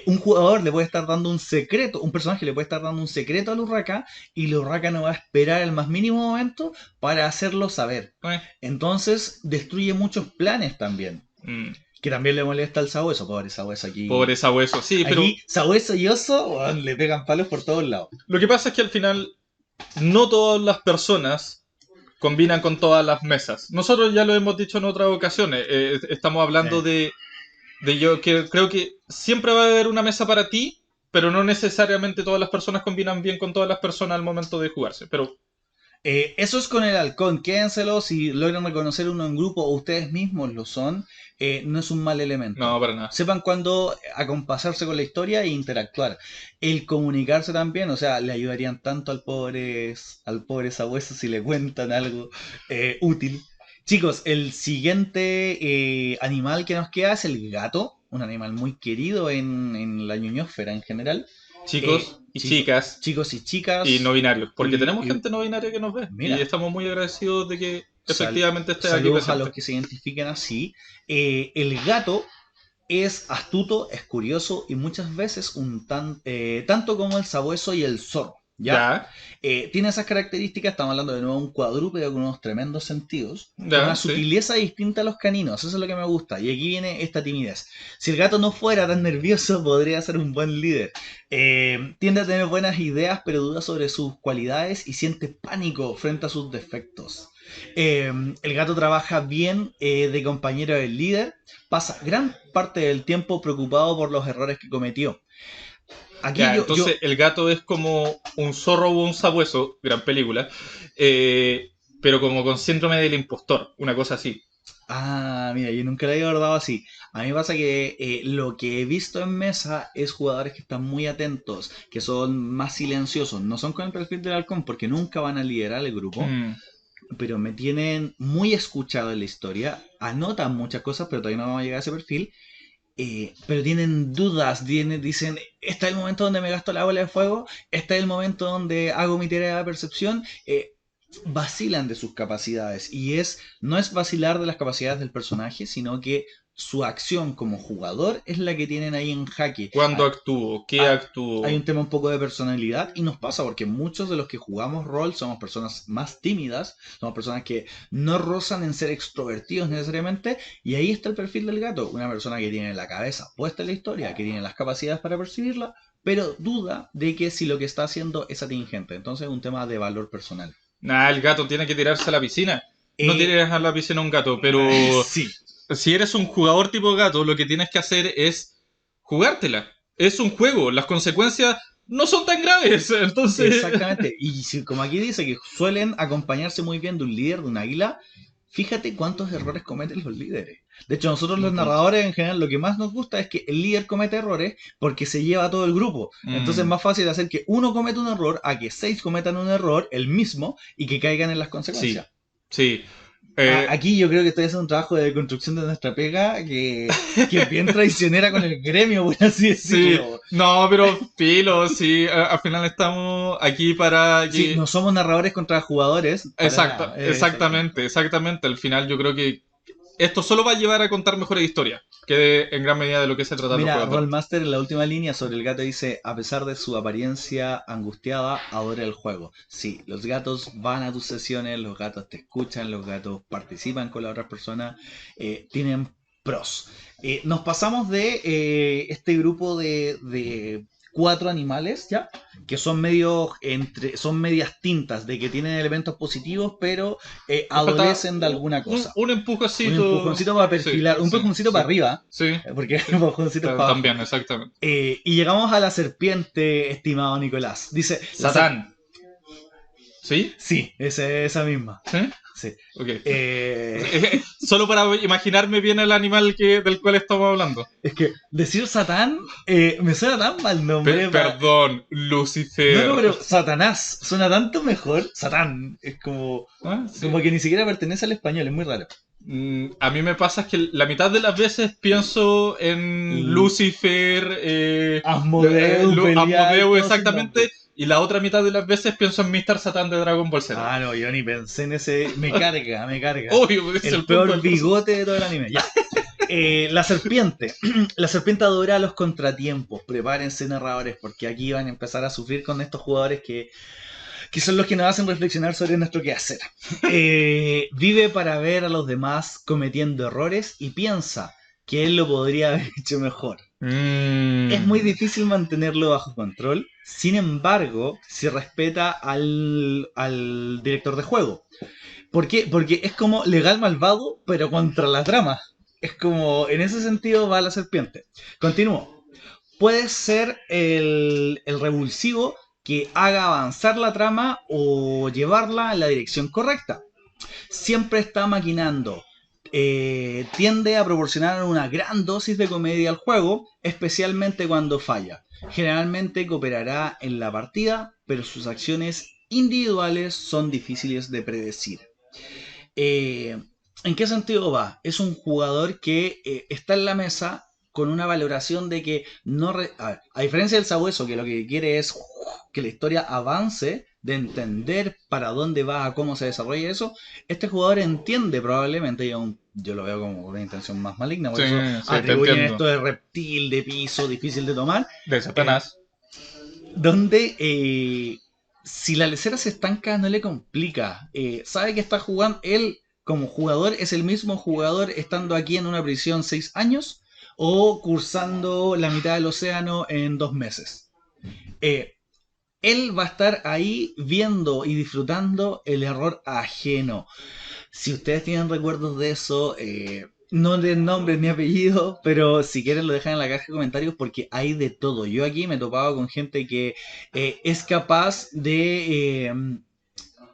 Un jugador le puede estar dando un secreto, un personaje le puede estar dando un secreto a la urraca y la urraca no va a esperar el más mínimo momento para hacerlo saber. Eh, Entonces destruye muchos planes también. mm, Que también le molesta al sabueso, pobre sabueso aquí. pobre sabueso, sí, pero Aquí, sabueso y oso, weón, le pegan palos por todos lados. lo que pasa es que al final no todas las personas combinan con todas las mesas. Nosotros ya lo hemos dicho en otras ocasiones. Estamos Sí. hablando de yo que creo que siempre va a haber una mesa para ti, pero no necesariamente todas las personas combinan bien con todas las personas al momento de jugarse. Pero Eso es con el halcón, quédenselo si logran reconocer uno en grupo o ustedes mismos lo son, no es un mal elemento. no, para nada. Sepan cuándo acompasarse con la historia e interactuar. El comunicarse también, o sea, le ayudarían tanto al pobre sabueso si le cuentan algo útil. Chicos, el siguiente animal que nos queda es el gato, un animal muy querido en la ñoñosfera en general. Chicos y Chicos, chicas chicos y y chicas, no binarios, porque tenemos y gente no binaria que nos ve y mira, estamos muy agradecidos de que Sal- efectivamente esté aquí saludos a los presente. que se identifiquen así. El gato es astuto, es curioso y muchas veces tanto como el sabueso y el zorro. ¿Ya? Ya, Tiene esas características, estamos hablando de nuevo de un cuadrúpedo con unos tremendos sentidos, con una ya, sí. sutileza distinta a los caninos, eso es lo que me gusta, y aquí viene esta timidez. Si el gato no fuera tan nervioso, podría ser un buen líder. Tiende a tener buenas ideas, pero duda sobre sus cualidades y siente pánico frente a sus defectos. El gato trabaja bien de compañero del líder, pasa gran parte del tiempo preocupado por los errores que cometió. Aquí Ya, yo, entonces el gato es como un zorro o un sabueso, gran película, pero como con síndrome del impostor, una cosa así. Ah, mira, yo nunca lo había abordado así. A mí me pasa que lo que he visto en mesa es jugadores que están muy atentos, que son más silenciosos. No son con el perfil del halcón porque nunca van a liderar el grupo, Mm, pero me tienen muy escuchado en la historia. Anotan muchas cosas, pero todavía no vamos a llegar a ese perfil. Pero tienen dudas, dicen, este es el momento donde me gasto la bola de fuego, este es el momento donde hago mi tarea de percepción. Vacilan de sus capacidades y no es vacilar de las capacidades del personaje, sino que su acción como jugador es la que tienen ahí en jaque. ¿cuándo actuó? ¿Qué Ah, hay un actuó? tema un poco de personalidad y nos pasa porque muchos de los que jugamos rol somos personas más tímidas, somos personas que no rozan en ser extrovertidos necesariamente y ahí está el perfil del gato, una persona que tiene la cabeza puesta en la historia, que tiene las capacidades para percibirla, pero duda de que si lo que está haciendo es atingente, entonces es un tema de valor personal. Nada, el gato tiene que tirarse a la piscina. No Eh, tires a la piscina a un gato, pero sí, si eres un jugador tipo gato, lo que tienes que hacer es jugártela. Es un juego, las consecuencias no son tan graves, entonces... exactamente. Y si, como aquí dice que suelen acompañarse muy bien de un líder, de un águila, fíjate cuántos errores cometen los líderes. De hecho, nosotros los narradores en general lo que más nos gusta es que el líder comete errores porque se lleva a todo el grupo. Entonces es Mm, más fácil hacer que uno cometa un error a que seis cometan un error, el mismo, y que caigan en las consecuencias. sí, sí. Eh, Aquí yo creo que estoy haciendo un trabajo de construcción de nuestra pega que es bien traicionera con el gremio, por así sí, decirlo. no, pero filo, sí, al final estamos aquí para Sí, que... no somos narradores contra jugadores, para nada. Exactamente. Exactamente, exactamente. Al final yo creo que esto solo va a llevar a contar mejores historias, que en gran medida de lo que se tratan los Mira, juegos de rol. Rollmaster en la última línea sobre el gato dice, a pesar de su apariencia angustiada, adora el juego. Sí, los gatos van a tus sesiones, los gatos te escuchan, los gatos participan con las otras personas, tienen pros. Nos pasamos de este grupo de cuatro animales, ¿ya? Que son son medias tintas, de que tienen elementos positivos, pero Le falta adolecen de alguna cosa. un Un empujoncito. empujoncito para Sí, perfilar, un sí, empujoncito sí. para arriba, Sí, porque sí. el empujoncito es para abajo. También, exactamente. Y llegamos a la serpiente, estimado Nicolás. Dice, Satán. ¿Sí? Sí, esa misma. ¿Sí? Sí. Ok. Eh, Solo para imaginarme bien el animal del cual estamos hablando. es que decir Satán me suena tan mal nombre. Perdón, No, no, Lucifer. pero Satanás suena tanto mejor. Satán es Ah, sí. como que ni siquiera pertenece al español, es muy raro. A mí me pasa es que la mitad de las veces pienso en L- Lucifer, Asmodeus, Belial, Asmodeus todos sus exactamente, nombres. y la otra mitad de las veces pienso en Mr. Satan de Dragon Ball Z. Ah, no, yo ni pensé en ese. Me carga, me carga. Obvio, es El el punto peor del personaje. bigote de todo el anime. Ya. La serpiente. La serpiente adora los contratiempos. Prepárense, narradores, porque aquí van a empezar a sufrir con estos jugadores que son los que nos hacen reflexionar sobre nuestro quehacer. Vive para ver a los demás cometiendo errores y piensa que él lo podría haber hecho mejor. Es muy Mm. difícil mantenerlo bajo control. Sin embargo, se respeta al director de juego. ¿Por qué? Porque es como legal malvado, pero contra la trama. Es como, en ese sentido va la serpiente. Continúo. Puede ser el revulsivo que haga avanzar la trama o llevarla en la dirección correcta. Siempre está maquinando. Tiende a proporcionar una gran dosis de comedia al juego, especialmente cuando falla. Generalmente cooperará en la partida, pero sus acciones individuales son difíciles de predecir. Eh, ¿En qué sentido va? Es un jugador que está en la mesa con una valoración de que no... a diferencia del sabueso, que lo que quiere es que la historia avance, de entender para dónde va, cómo se desarrolla eso, este jugador entiende probablemente, yo lo veo como una intención más maligna, por Sí, eso sí, te atribuyen esto entiendo. de reptil, de piso, difícil de tomar, De eh, Satanás. donde si la lecera se estanca, no le complica. Sabe que está jugando. Él, como jugador, es el mismo jugador estando aquí en una prisión 6 años o cursando la mitad del océano en 2 meses. Eh, Él va a estar ahí viendo y disfrutando el error ajeno. Si ustedes tienen recuerdos de eso, no den nombres ni apellidos, pero si quieren lo dejan en la caja de comentarios porque hay de todo. Yo aquí me he topado con gente que es capaz de,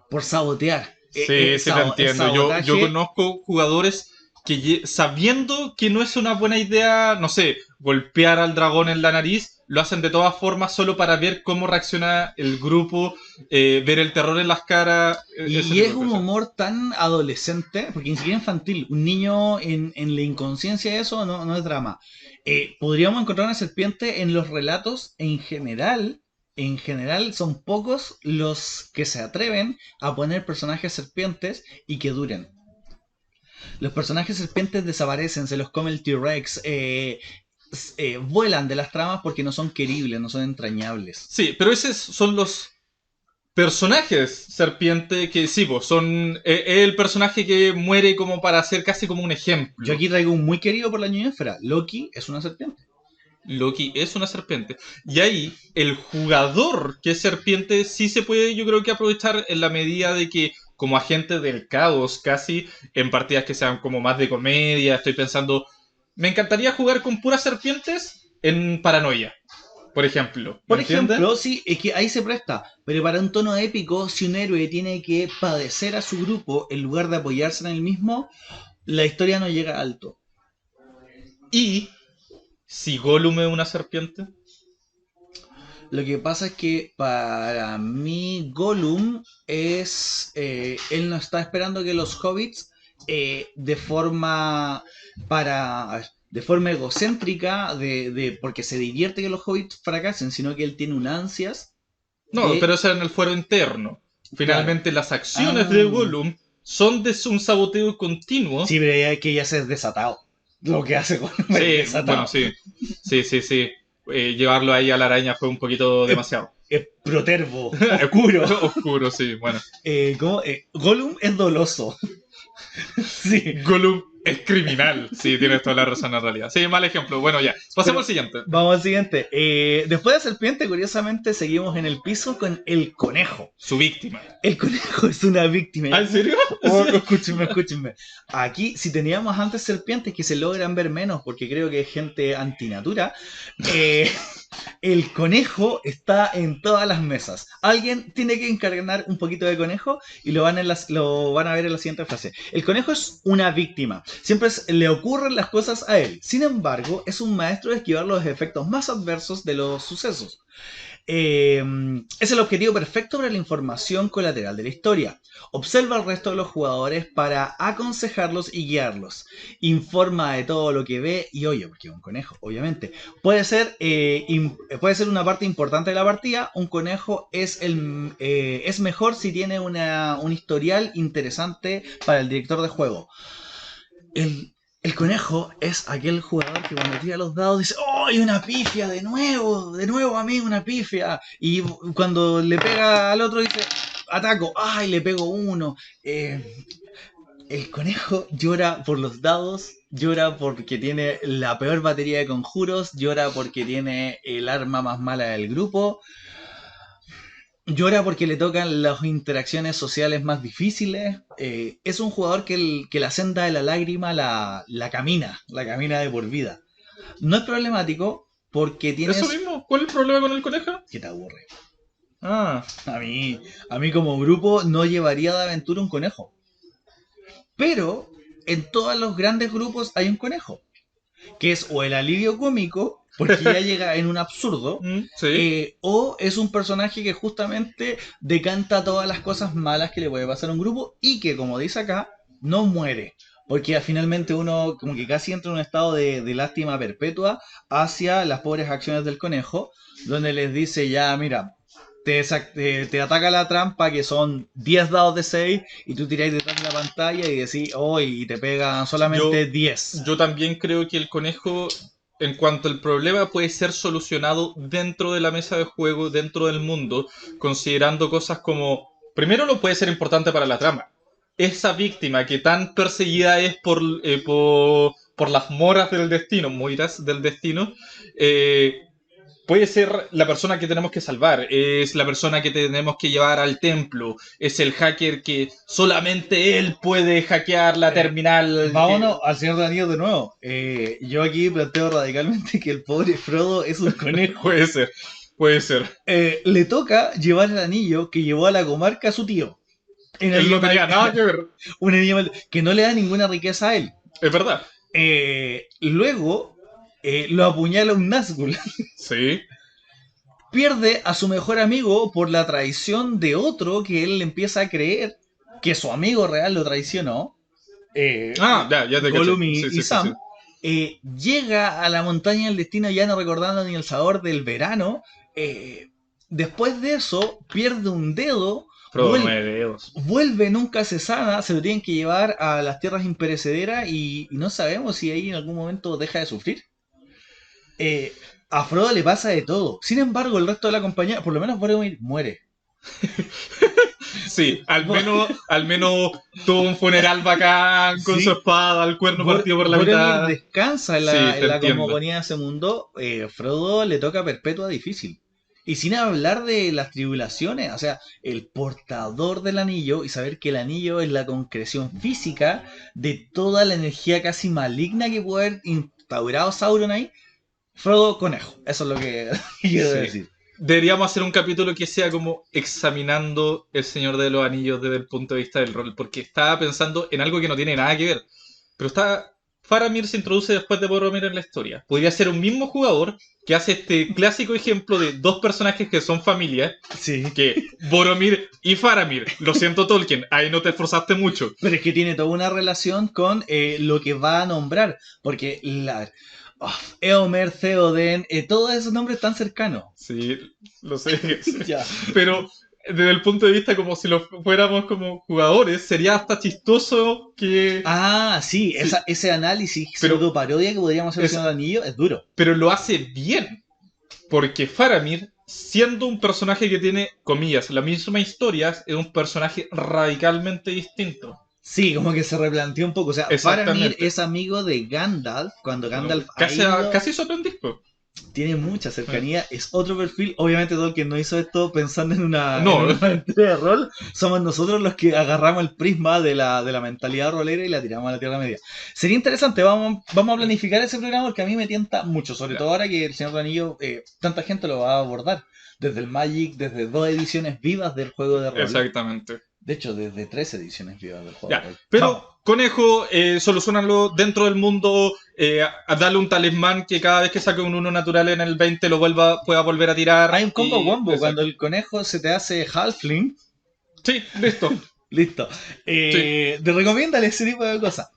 por sabotear, Sí, sí te el entiendo. Yo sabotaje. conozco jugadores que sabiendo que no es una buena idea, no sé, golpear al dragón en la nariz, lo hacen de todas formas solo para ver cómo reacciona el grupo, ver el terror en las caras, ese Y tipo es de un cosas. humor tan adolescente, porque ni siquiera infantil. Un niño en la inconsciencia de eso no es drama. Podríamos encontrar una serpiente en los relatos en general. En general son pocos los que se atreven a poner personajes serpientes y que duren. Los personajes serpientes desaparecen, se los come el T-Rex, vuelan de las tramas porque no son queribles, no son entrañables. Sí, pero esos son los personajes serpiente que sí, pues, son el personaje que muere como para ser casi como un Yo ejemplo. aquí traigo un muy querido por la ñoñosfera. Loki es una serpiente. Loki es una serpiente. Y ahí, el jugador que es serpiente sí se puede, yo creo que aprovechar en la medida de que, como agente del caos, casi, en partidas que sean como más de comedia, estoy pensando, me encantaría jugar con puras serpientes en Paranoia, por ejemplo. ¿Me Por entienden? ejemplo, sí, es que ahí se presta, pero para un tono épico, si un héroe tiene que padecer a su grupo en lugar de apoyarse en el mismo, la historia no llega alto. Y si Gollum es una serpiente. Lo que pasa es que para mí Gollum es... él no está esperando que los hobbits de forma... de forma egocéntrica, porque se divierte que los hobbits fracasen, sino que él tiene un ansias No, pero de... eso era en el fuero interno. Claro. Finalmente, las acciones de Ah. Gollum son de un saboteo continuo. Sí, pero ya que ya se es desatado. Lo que hace Gollum es Sí, bueno, desatado. sí. Sí, sí, sí. Llevarlo ahí a la araña fue un poquito Es, demasiado. es protervo, oscuro. Oscuro, sí, bueno. Gollum es doloso. Sí. Gollum es criminal. Sí, tienes toda la razón en realidad. Sí, mal ejemplo. Bueno, ya. Pasemos Pero al siguiente. vamos al siguiente. Después de serpiente, curiosamente, seguimos en el piso con el conejo. Su víctima. El conejo es una víctima. ¿Ah, en serio? Oh, Sí. escúchenme, escúchenme. Aquí, si teníamos antes serpientes que se logran ver menos, porque creo que es gente antinatura, eh, el conejo está en todas las mesas. Alguien tiene que encarnar un poquito de conejo y lo van a ver en la siguiente frase. El conejo es una víctima. Siempre le ocurren las cosas a él. Sin embargo, es un maestro de esquivar los efectos más adversos de los sucesos. Eh, es el objetivo perfecto para la información colateral de la historia. Observa al resto de los jugadores para aconsejarlos y guiarlos. Informa de todo lo que ve y oye, porque es un conejo, obviamente. Puede ser una parte importante de la partida. Un conejo es mejor si tiene un historial interesante para el director de juego. El conejo es aquel jugador que cuando tira los dados dice, ¡oh, hay una pifia! De nuevo a mí una pifia! Y cuando le pega al otro dice, ataco, ¡ay, le pego uno! El conejo llora por los dados, llora porque tiene la peor batería de conjuros, llora porque tiene el arma más mala del grupo, llora porque le tocan las interacciones sociales más difíciles. Es un jugador que la senda de la lágrima la camina de por vida. No es problemático porque Eso tienes... mismo. ¿Cuál es el problema con el conejo? ¿Qué te aburre? Ah, A mí, a mí como grupo no llevaría de aventura un conejo. Pero en todos los grandes grupos hay un conejo, que es o el alivio cómico, porque ya llega en un absurdo, sí. o es un personaje que justamente decanta todas las cosas malas que le puede pasar a un grupo y que, como dice acá, no muere. Porque finalmente uno como que casi entra en un estado de lástima perpetua hacia las pobres acciones del conejo, donde les dice ya, mira, te ataca la trampa que son 10 dados de 6 y tú tiráis detrás de la pantalla y decís, oh, y te pegan solamente Yo, 10. yo también creo que el conejo en cuanto el problema puede ser solucionado dentro de la mesa de juego, dentro del mundo, considerando cosas como, primero lo puede ser importante para la trama. Esa víctima que tan perseguida es por las moiras del destino, puede ser la persona que tenemos que salvar, es la persona que tenemos que llevar al templo, es el hacker que solamente él puede hackear la terminal. Vámonos al Señor de los Anillos de nuevo. Yo aquí planteo radicalmente que el pobre Frodo es un conejo. Puede ser, puede ser. Le toca llevar el anillo que llevó a la comarca a su tío. Él no tenía nada que ver. Un animal que no le da ninguna riqueza a él. Es verdad. Luego lo apuñala un Nazgûl. Sí. Pierde a su mejor amigo por la traición de otro que él empieza a creer que su amigo real lo traicionó. Ya te Gollum caché. y Sam. Llega a la montaña del destino ya no recordando ni el sabor del verano. Después de eso, pierde un dedo. Frodo 9 dedos. Vuelve, nunca se sana, se lo tienen que llevar a las tierras imperecederas y no sabemos si ahí en algún momento deja de sufrir. A Frodo le pasa de todo. Sin embargo, el resto de la compañía, por lo menos Boromir, muere. Sí, al menos tuvo un funeral bacán con Sí. su espada, el cuerno partido por la Boromir mitad. descansa en Sí, la, te en la entiendo. cosmogonía de ese mundo. Frodo le toca perpetua difícil. Y sin hablar de las tribulaciones, o sea, el portador del anillo y saber que el anillo es la concreción física de toda la energía casi maligna que puede haber instaurado Sauron ahí. Frodo conejo, eso es lo que quiero Sí. decir. Deberíamos hacer un capítulo que sea como examinando El Señor de los Anillos desde el punto de vista del rol, porque estaba pensando en algo que no tiene nada que ver. Pero Faramir se introduce después de Boromir en la historia. Podría ser un mismo jugador que hace este clásico ejemplo de dos personajes que son familia, Sí. que Boromir y Faramir. Lo siento, Tolkien, ahí no te esforzaste mucho. Pero es que tiene toda una relación con lo que va a nombrar. Porque Eomer, Theoden, todos esos nombres están cercanos. Sí, lo sé. Ya. Pero desde el punto de vista como si lo fuéramos como jugadores, sería hasta chistoso que... Sí, Sí. ese análisis Pero- pseudoparodia que podríamos hacer Es- el Señor del Anillo es duro. Pero lo hace bien. Porque Faramir, siendo un personaje que tiene, comillas, la misma historia, es un personaje radicalmente distinto. Sí, como que se replanteó un poco. O sea, Exactamente. Faramir es amigo de Gandalf cuando Gandalf ha Casi, ido, casi sorprendís, po. tiene mucha cercanía, es otro perfil. Obviamente Tolkien no hizo esto pensando en una, No. en una aventura de rol. Somos nosotros los que agarramos el prisma de la mentalidad rolera y la tiramos a la Tierra Media. Sería interesante, vamos a planificar ese programa porque a mí me tienta mucho, sobre Ya. todo ahora que el Señor del Anillo, tanta gente lo va a abordar. Desde el Magic, desde 2 ediciones vivas del juego de rol. Exactamente. De hecho, desde 3 ediciones vivas del juego Ya, de rol. pero Vamos. Conejo, solucionarlo dentro del mundo, a darle un talismán que cada vez que saque un 1 natural en el 20 pueda volver a tirar. Hay un combo y- wombo, exacto. cuando el conejo se te hace halfling, Sí, listo. listo. Te recomiendan ese tipo de cosas.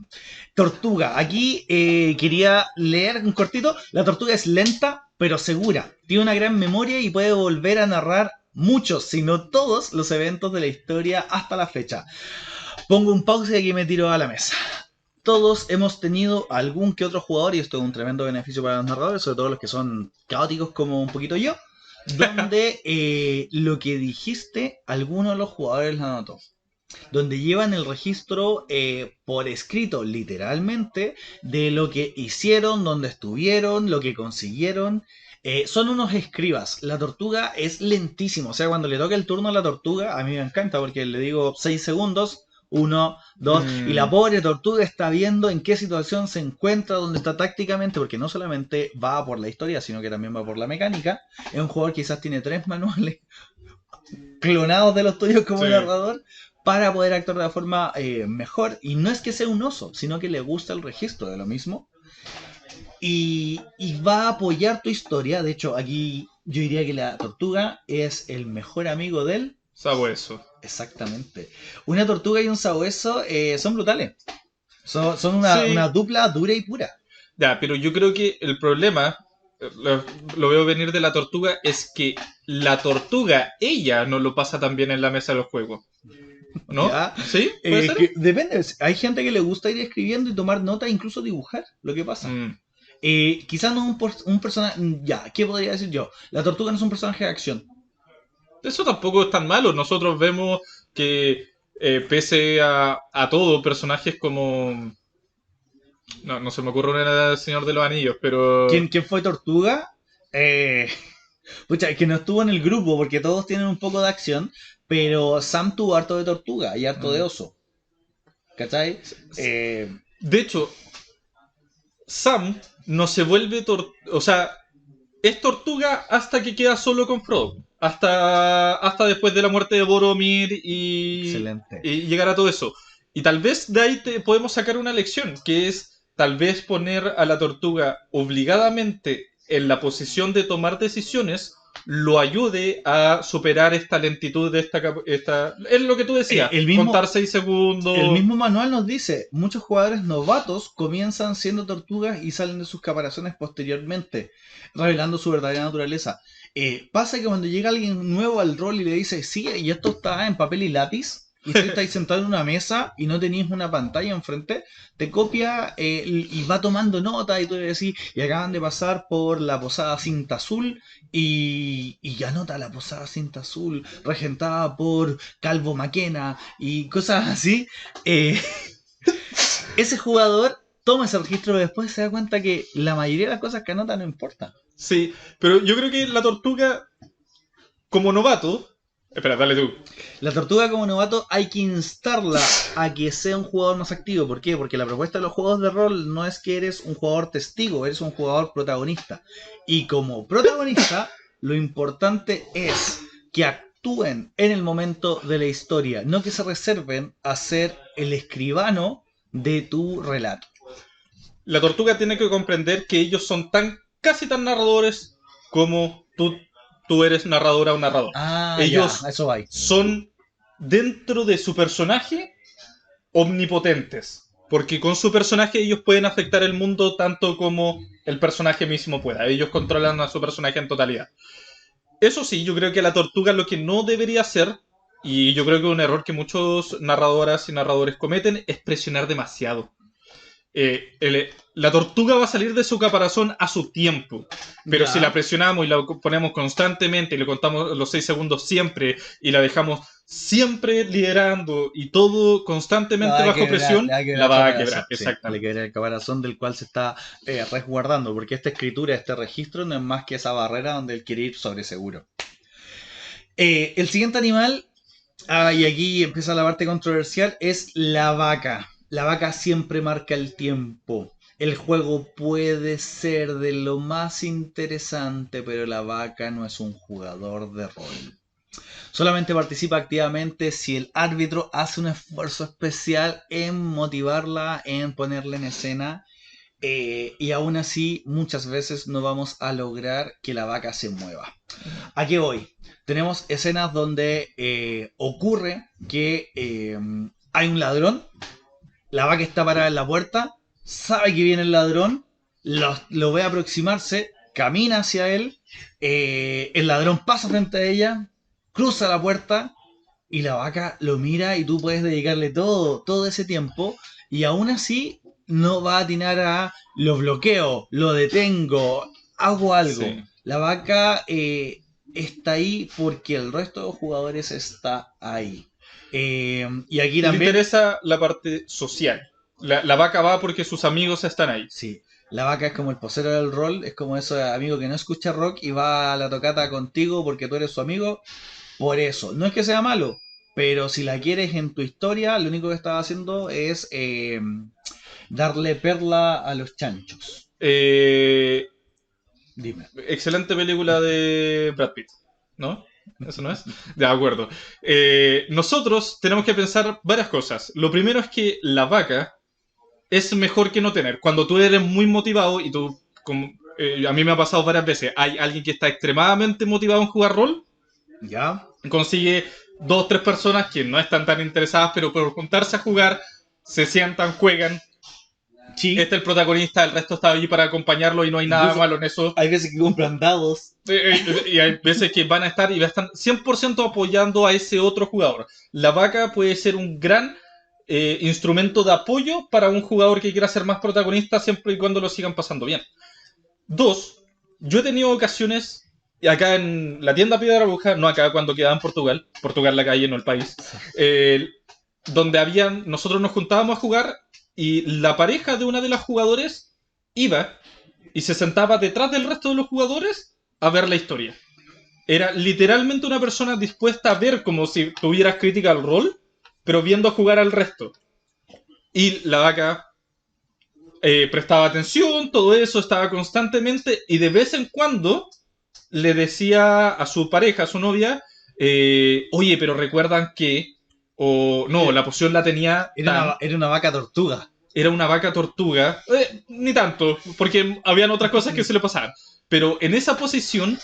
Tortuga, aquí quería leer un cortito. La tortuga es lenta, pero segura. Tiene una gran memoria y puede volver a narrar muchos, si no todos, los eventos de la historia hasta la fecha. Pongo un pause y aquí me tiro a la mesa. Todos hemos tenido algún que otro jugador, y esto es un tremendo beneficio para los narradores, sobre todo los que son caóticos como un poquito yo, donde lo que dijiste, alguno de los jugadores lo anotó. Donde llevan el registro por escrito, literalmente, de lo que hicieron, dónde estuvieron, lo que consiguieron. Son unos escribas. La tortuga es lentísimo. O sea, cuando le toca el turno a la tortuga, a mí me encanta porque le digo 6 segundos. 1, 2, y la pobre tortuga está viendo en qué situación se encuentra, dónde está tácticamente, porque no solamente va por la historia, sino que también va por la mecánica. Es un jugador que quizás tiene 3 manuales clonados de los tuyos como Sí. narrador para poder actuar de la forma mejor. Y no es que sea un oso, sino que le gusta el registro de lo mismo. Y va a apoyar tu historia. De hecho, aquí yo diría que la tortuga es el mejor amigo del... Sabueso. Exactamente. Una tortuga y un sabueso son brutales. Son una, Sí. una dupla dura y pura. Ya, pero yo creo que el problema, lo veo venir de la tortuga, es que la tortuga, ella no lo pasa tan bien en la mesa de los juegos. ¿No? Ya. ¿Sí? ¿Puede ser? Depende. Hay gente que le gusta ir escribiendo y tomar nota, incluso dibujar lo que pasa. Mm. Quizás no un personaje... Ya, ¿qué podría decir yo? La tortuga no es un personaje de acción. Eso tampoco es tan malo. Nosotros vemos que pese a todo, personajes como... No, no se me ocurre una del Señor de los Anillos, pero... ¿Quién fue Tortuga? Eh, Pucha, es que no estuvo en el grupo porque todos tienen un poco de acción, pero Sam tuvo harto de tortuga y harto de mm, oso. ¿Cachai? Eh, De hecho, Sam no se vuelve o sea, es tortuga hasta que queda solo con Frodo. Hasta después de la muerte de Boromir excelente. y llegar a todo eso. Y tal vez de ahí podemos sacar una lección, que es tal vez poner a la tortuga obligadamente en la posición de tomar decisiones lo ayude a superar esta lentitud de esta es lo que tú Eh, decías, el mismo, contar 6 el segundos. mismo manual nos dice, muchos jugadores novatos comienzan siendo tortugas y salen de sus caparazones posteriormente, revelando su verdadera naturaleza. Pasa que cuando llega alguien nuevo al rol y le dice, sí, y esto está en papel y lápiz, y tú estás sentado en una mesa y no tenías una pantalla enfrente, te copia y va tomando nota y tú le decís, y acaban de pasar por la posada Cinta Azul y anota la posada Cinta Azul, regentada por Calvo Maquena y cosas así. eh, Ese jugador toma ese registro, pero después se da cuenta que la mayoría de las cosas que anota no importa. Sí, pero yo creo que la tortuga como novato. Espera, dale tú. La tortuga como novato hay que instarla a que sea un jugador más activo. ¿Por qué? Porque la propuesta de los juegos de rol no es que eres un jugador testigo, eres un jugador protagonista. Y como protagonista, lo importante es que actúen en el momento de la historia, no que se reserven a ser el escribano de tu relato. La tortuga tiene que comprender que ellos son casi tan narradores como tú eres narradora o narrador. Ah, ya, a Ellos eso va. son, dentro de su personaje, omnipotentes. Porque con su personaje ellos pueden afectar el mundo tanto como el personaje mismo pueda. Ellos controlan a su personaje en totalidad. Eso sí, yo creo que la tortuga lo que no debería hacer, y yo creo que un error que muchos narradoras y narradores cometen, es presionar demasiado. La tortuga va a salir de su caparazón a su tiempo. Pero si la Ya. presionamos y la ponemos constantemente y le contamos los 6 segundos siempre y la dejamos siempre liderando y todo constantemente bajo presión, Le va a la quebrar el va a caparazón, quebrar. sí, le Exactamente. quebra el caparazón del cual se está resguardando, porque esta escritura, este registro no es más que esa barrera donde él quiere ir sobre seguro. El siguiente animal, y aquí empieza la parte controversial, es la vaca. La vaca siempre marca el tiempo. El juego puede ser de lo más interesante, pero la vaca no es un jugador de rol. Solamente participa activamente si el árbitro hace un esfuerzo especial en motivarla, en ponerla en escena. Y aún así, muchas veces no vamos a lograr que la vaca se mueva. ¿A qué voy? Tenemos escenas donde ocurre que hay un ladrón, la vaca está parada en la puerta, sabe que viene el ladrón, lo ve aproximarse, camina hacia él, el ladrón pasa frente a ella, cruza la puerta y la vaca lo mira y tú puedes dedicarle todo ese tiempo y aún así no va a atinar a lo bloqueo, lo detengo, hago algo. Sí. La vaca está ahí porque el resto de los jugadores está ahí. Y aquí Y le también, interesa la parte social. La vaca va porque sus amigos están ahí. sí, la vaca es como el posero del rol, es como ese amigo que no escucha rock y va a la tocata contigo porque tú eres su amigo. Por eso, no es que sea malo, pero si la quieres en tu historia, lo único que estás haciendo es darle perla a los chanchos. Eh, Dime. Excelente película de Brad Pitt, ¿no? ¿Eso no es? De acuerdo. Nosotros tenemos que pensar varias cosas. Lo primero es que la vaca es mejor que no tener. Cuando tú eres muy motivado y tú, como, a mí me ha pasado varias veces, hay alguien que está extremadamente motivado en jugar rol, ¿Ya? consigue dos, tres personas que no están tan interesadas, pero por juntarse a jugar, se sientan, juegan. Sí. Este es el protagonista, el resto está allí para acompañarlo y no hay nada Incluso malo en eso. hay veces que compran dados. Y hay veces que van a estar y están 100% apoyando a ese otro jugador. La vaca puede ser un gran instrumento de apoyo para un jugador que quiera ser más protagonista siempre y cuando lo sigan pasando bien. Dos, yo he tenido ocasiones acá en la tienda Piedra Bruja, no acá cuando quedaba en Portugal, Portugal la calle, no el país, eh, donde nosotros nos juntábamos a jugar y la pareja de una de las jugadores iba y se sentaba detrás del resto de los jugadores a ver la historia. Era literalmente una persona dispuesta a ver como si tuvieras crítica al rol, pero viendo jugar al resto. Y la vaca prestaba atención, todo eso, estaba constantemente y de vez en cuando le decía a su pareja, a su novia, oye, pero recuerdan que, o no, la poción la tenía tan, Era una vaca tortuga. era una vaca tortuga, ni tanto, porque habían otras cosas que se le pasaban, pero en esa posición,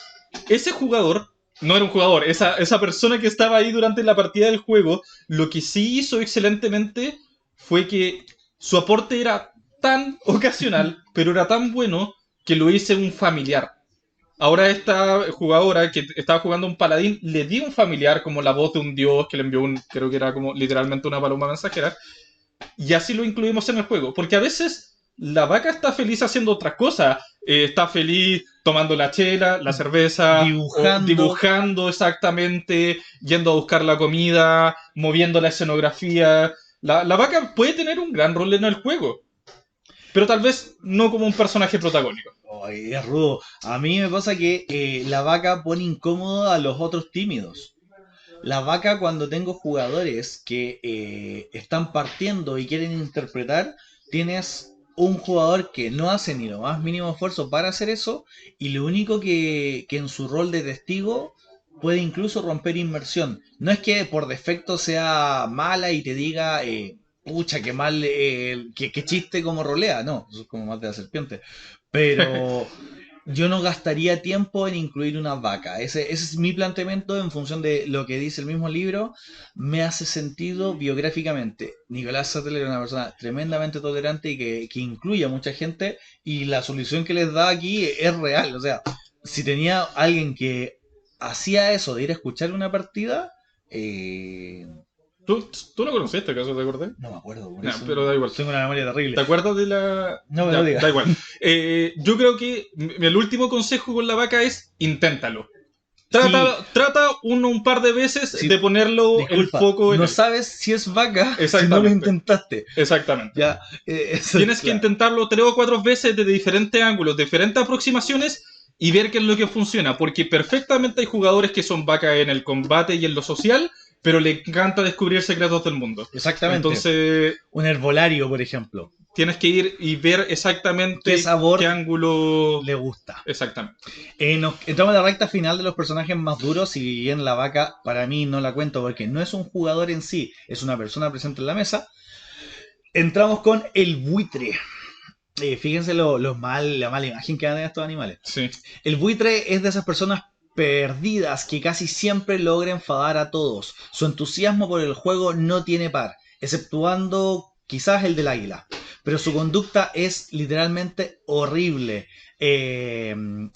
ese jugador, no era un jugador, esa persona que estaba ahí durante la partida del juego, lo que sí hizo excelentemente fue que su aporte era tan ocasional, pero era tan bueno que lo hice un familiar. Ahora esta jugadora que estaba jugando un paladín le dio un familiar como la voz de un dios que le envió creo que era como literalmente una paloma mensajera, y así lo incluimos en el juego, porque a veces la vaca está feliz haciendo otras cosas, está feliz tomando la chela, la cerveza, o Dibujando. dibujando exactamente, yendo a buscar la comida, moviendo la escenografía. La vaca puede tener un gran rol en el juego, pero tal vez no como un personaje protagónico. Ay, es rudo. A mí me pasa que la vaca pone incómodo a los otros tímidos. La vaca, cuando tengo jugadores que están partiendo y quieren interpretar, tienes un jugador que no hace ni lo más mínimo esfuerzo para hacer eso, y lo único que en su rol de testigo puede incluso romper inmersión. No es que por defecto sea mala y te diga, pucha, qué mal, qué chiste como rolea, no, eso es como más de la serpiente. Pero yo no gastaría tiempo en incluir una vaca. Ese es mi planteamiento en función de lo que dice el mismo libro. Me hace sentido biográficamente. Nicolás Sattler era una persona tremendamente tolerante y que incluye a mucha gente. Y la solución que les da aquí es real. O sea, si tenía alguien que hacía eso de ir a escuchar una partida, eh, ¿Tú lo conociste, acaso te acordás? no me acuerdo, por No, eso pero da igual. tengo una memoria terrible. ¿Te acuerdas de la...? No me lo Ya, digas. da igual. Yo creo que el último consejo con la vaca es inténtalo. Sí, Trata un par de veces de sí, ponerlo el disculpa, foco en no él. sabes si es vaca si no lo Exactamente, intentaste. exactamente. Ya, eso es Tienes que claro. intentarlo 3 o 4 veces desde diferentes ángulos, diferentes aproximaciones y ver qué es lo que funciona. Porque perfectamente hay jugadores que son vacas en el combate y en lo social, pero le encanta descubrir secretos del mundo. Exactamente. Entonces, Un herbolario, por ejemplo. tienes que ir y ver ¿Qué exactamente qué sabor ángulo. le gusta? Exactamente. Entramos a la recta final de los personajes más duros. Si bien la vaca, para mí no la cuento porque no es un jugador en sí, es una persona presente en la mesa. Entramos con el buitre. Fíjense la mala imagen que dan de estos animales. Sí. El buitre es de esas personas perdidas que casi siempre logra enfadar a todos. Su entusiasmo por el juego no tiene par, exceptuando quizás el del águila. Pero su conducta es literalmente horrible.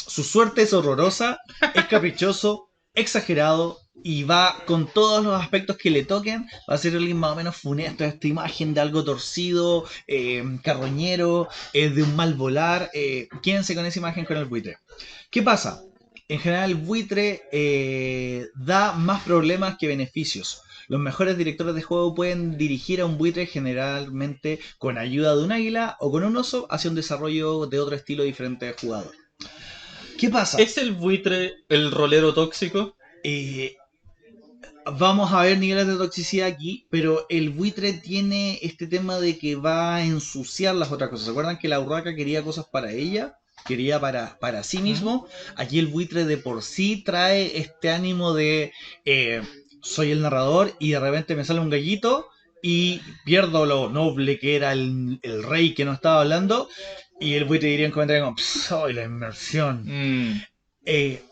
Su suerte es horrorosa, es caprichoso, exagerado y va con todos los aspectos que le toquen. Va a ser alguien más o menos funesto. Esta imagen de algo torcido, carroñero, de un mal volar. Quédense con esa imagen con el buitre. ¿Qué pasa? En general el buitre da más problemas que beneficios. Los mejores directores de juego pueden dirigir a un buitre generalmente con ayuda de un águila o con un oso hacia un desarrollo de otro estilo diferente de jugador. ¿Qué pasa? ¿Es el buitre el rolero tóxico? Eh, Vamos a ver niveles de toxicidad aquí, pero el buitre tiene este tema de que va a ensuciar las otras cosas. ¿Se acuerdan que la urraca quería cosas para ella? Quería para sí ¿Mm? mismo. Aquí el buitre de por sí trae este ánimo de eh, soy el narrador y de repente me sale un gallito y pierdo lo noble que era el rey que no estaba hablando. Y el buitre diría en comentario como, soy la inmersión Mm,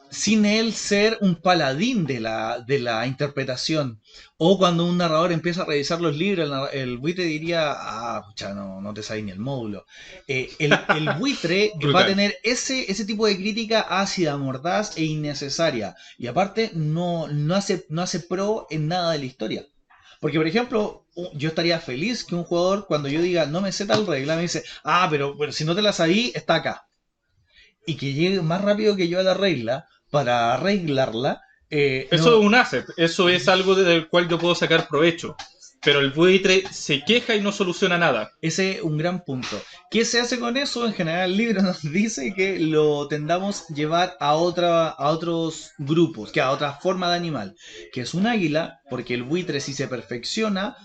sin él ser un paladín de la interpretación. O cuando un narrador empieza a revisar los libros, el buitre diría, ah, pucha, no te sabes ni el módulo. El buitre va a brutal. tener ese tipo de crítica ácida, mordaz e innecesaria. Y aparte, no hace pro en nada de la historia. Porque, por ejemplo, yo estaría feliz que un jugador, cuando yo diga no me sé tal regla, me dice, ah, pero si no te la sabí, está acá. y que llegue más rápido que yo a la regla para arreglarla, Eso no, es un asset, eso es algo del cual yo puedo sacar provecho. Pero el buitre se queja y no soluciona nada. ese es un gran punto. ¿Qué se hace con eso? En general el libro nos dice que lo tendamos llevar a otros grupos, que a otra forma de animal, que es un águila, porque el buitre si se perfecciona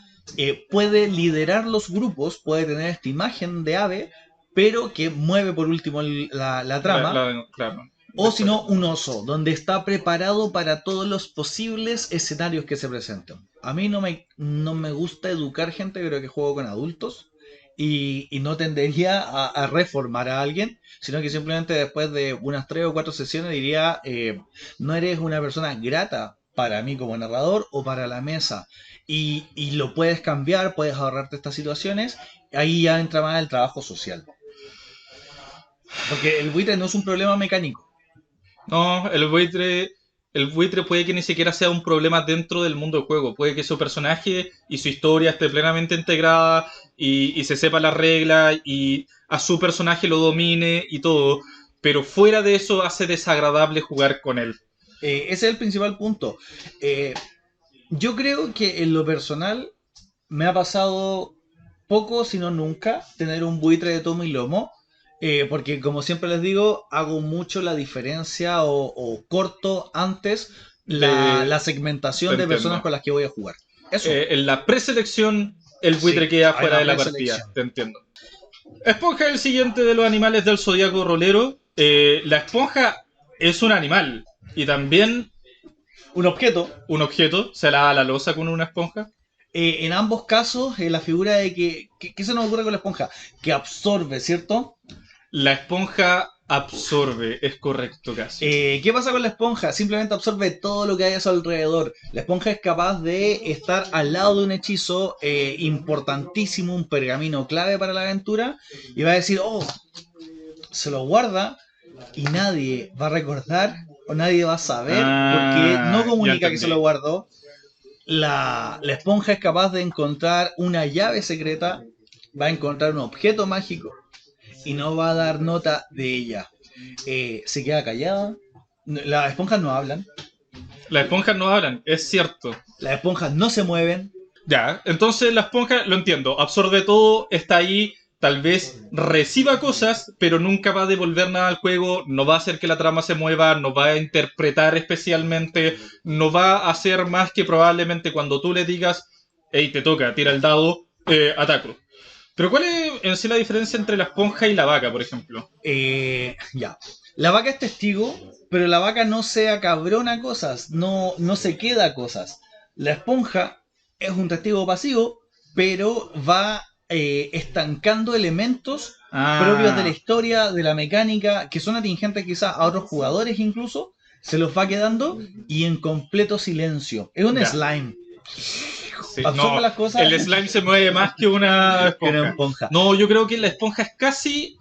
puede liderar los grupos, puede tener esta imagen de ave, pero que mueve por último la trama. Claro, O la si no, historia. un oso, donde está preparado para todos los posibles escenarios que se presentan. A mí no me gusta educar gente, creo que juego con adultos. Y no tendería a reformar a alguien, sino que simplemente después de unas 3 o 4 sesiones diría, no eres una persona grata para mí como narrador o para la mesa. Y lo puedes cambiar, puedes ahorrarte estas situaciones. Ahí ya entra más el trabajo social. Porque el buitre no es un problema mecánico. No, el buitre puede que ni siquiera sea un problema dentro del mundo del juego. Puede que su personaje y su historia esté plenamente integrada y se sepa la regla y a su personaje lo domine y todo. Pero fuera de eso hace desagradable jugar con él. Ese es el principal punto. Eh, yo creo que en lo personal me ha pasado poco, si no nunca, tener un buitre de tomo y lomo. Porque como siempre les digo, hago mucho la diferencia o corto antes De, la te segmentación de personas entiendo. con las que voy a jugar. Eso, En la preselección, el buitre sí, queda hay fuera una de la partida. preselección. Te entiendo. Esponja es el siguiente de los animales del zodiaco rolero. La esponja es un animal y también Un objeto. un objeto. Se la da a la losa con una esponja. En ambos casos, la figura de ¿qué se nos ocurre con la esponja? Que absorbe, ¿cierto? La esponja absorbe, es correcto casi. ¿Qué pasa con la esponja? Simplemente absorbe todo lo que hay a su alrededor. La esponja es capaz de estar al lado de un hechizo importantísimo, un pergamino clave para la aventura, y va a decir, oh, se lo guarda y nadie va a recordar o nadie va a saber porque no Ya comunica que se entendí. lo guardó. La esponja es capaz de encontrar una llave secreta, va a encontrar un objeto mágico y no va a dar nota de ella. Se queda callada. Las esponjas no hablan. Las esponjas no hablan, es cierto. Las esponjas no se mueven. Ya, entonces la esponja, lo entiendo, absorbe todo, está ahí, tal vez reciba cosas, pero nunca va a devolver nada al juego, no va a hacer que la trama se mueva, no va a interpretar especialmente, no va a hacer más que probablemente cuando tú le digas, hey, te toca, tira el dado, ataco. Pero ¿cuál es en sí la diferencia entre la esponja y la vaca, por ejemplo? Ya. La vaca es testigo, pero la vaca no se acabrona a cosas, no se queda a cosas. La esponja es un testigo pasivo, pero va estancando elementos propios de la Ah, historia, de la mecánica, que son atingentes quizás a otros jugadores incluso, se los va quedando y en completo silencio. Es un ya. slime. Sí, Absorbe no, las cosas el slime se mueve más que una que una esponja. esponja. No, yo creo que la esponja es casi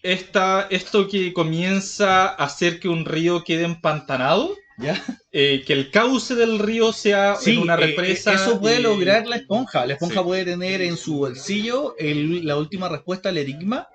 esto que comienza a hacer que un río quede empantanado, ¿Ya? que el cauce del río sea en Sí, una represa eso puede y... lograr la esponja. La Sí, esponja puede tener en su bolsillo la última respuesta al enigma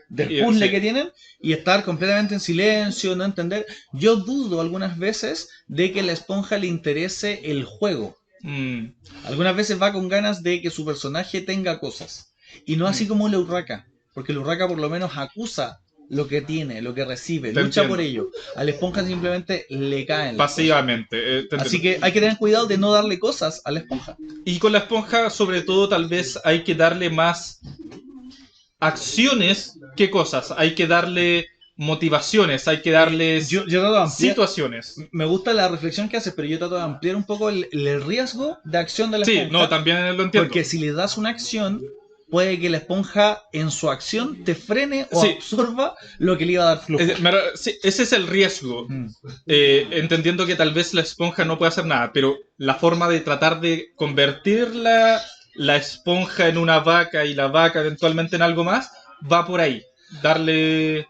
del puzzle sí. que tienen y estar completamente en silencio, no entender. Yo dudo algunas veces de que a la esponja le interese el juego. Mm, Algunas veces va con ganas de que su personaje tenga cosas. Y no así mm, como la urraca. Porque la urraca por lo menos acusa lo que tiene, lo que recibe, te lucha por entiendo. ello. A la esponja simplemente le caen las cosas. Pasivamente, te Así entiendo. que hay que tener cuidado de no darle cosas a la esponja. Y con la esponja, sobre todo, tal vez hay que darle más acciones que cosas. Hay que darle motivaciones, hay que darles Yo trato de ampliar, situaciones. me gusta la reflexión que haces, pero yo trato de ampliar un poco el riesgo de acción de la Sí, no, esponja, también lo entiendo. porque si le das una acción, puede que la esponja en su acción te frene o Sí, absorba lo que le iba a dar flujo. sí, ese es el riesgo. Mm. Entendiendo que tal vez la esponja no puede hacer nada, pero la forma de tratar de convertir la esponja en una vaca y la vaca eventualmente en algo más va por ahí. Darle...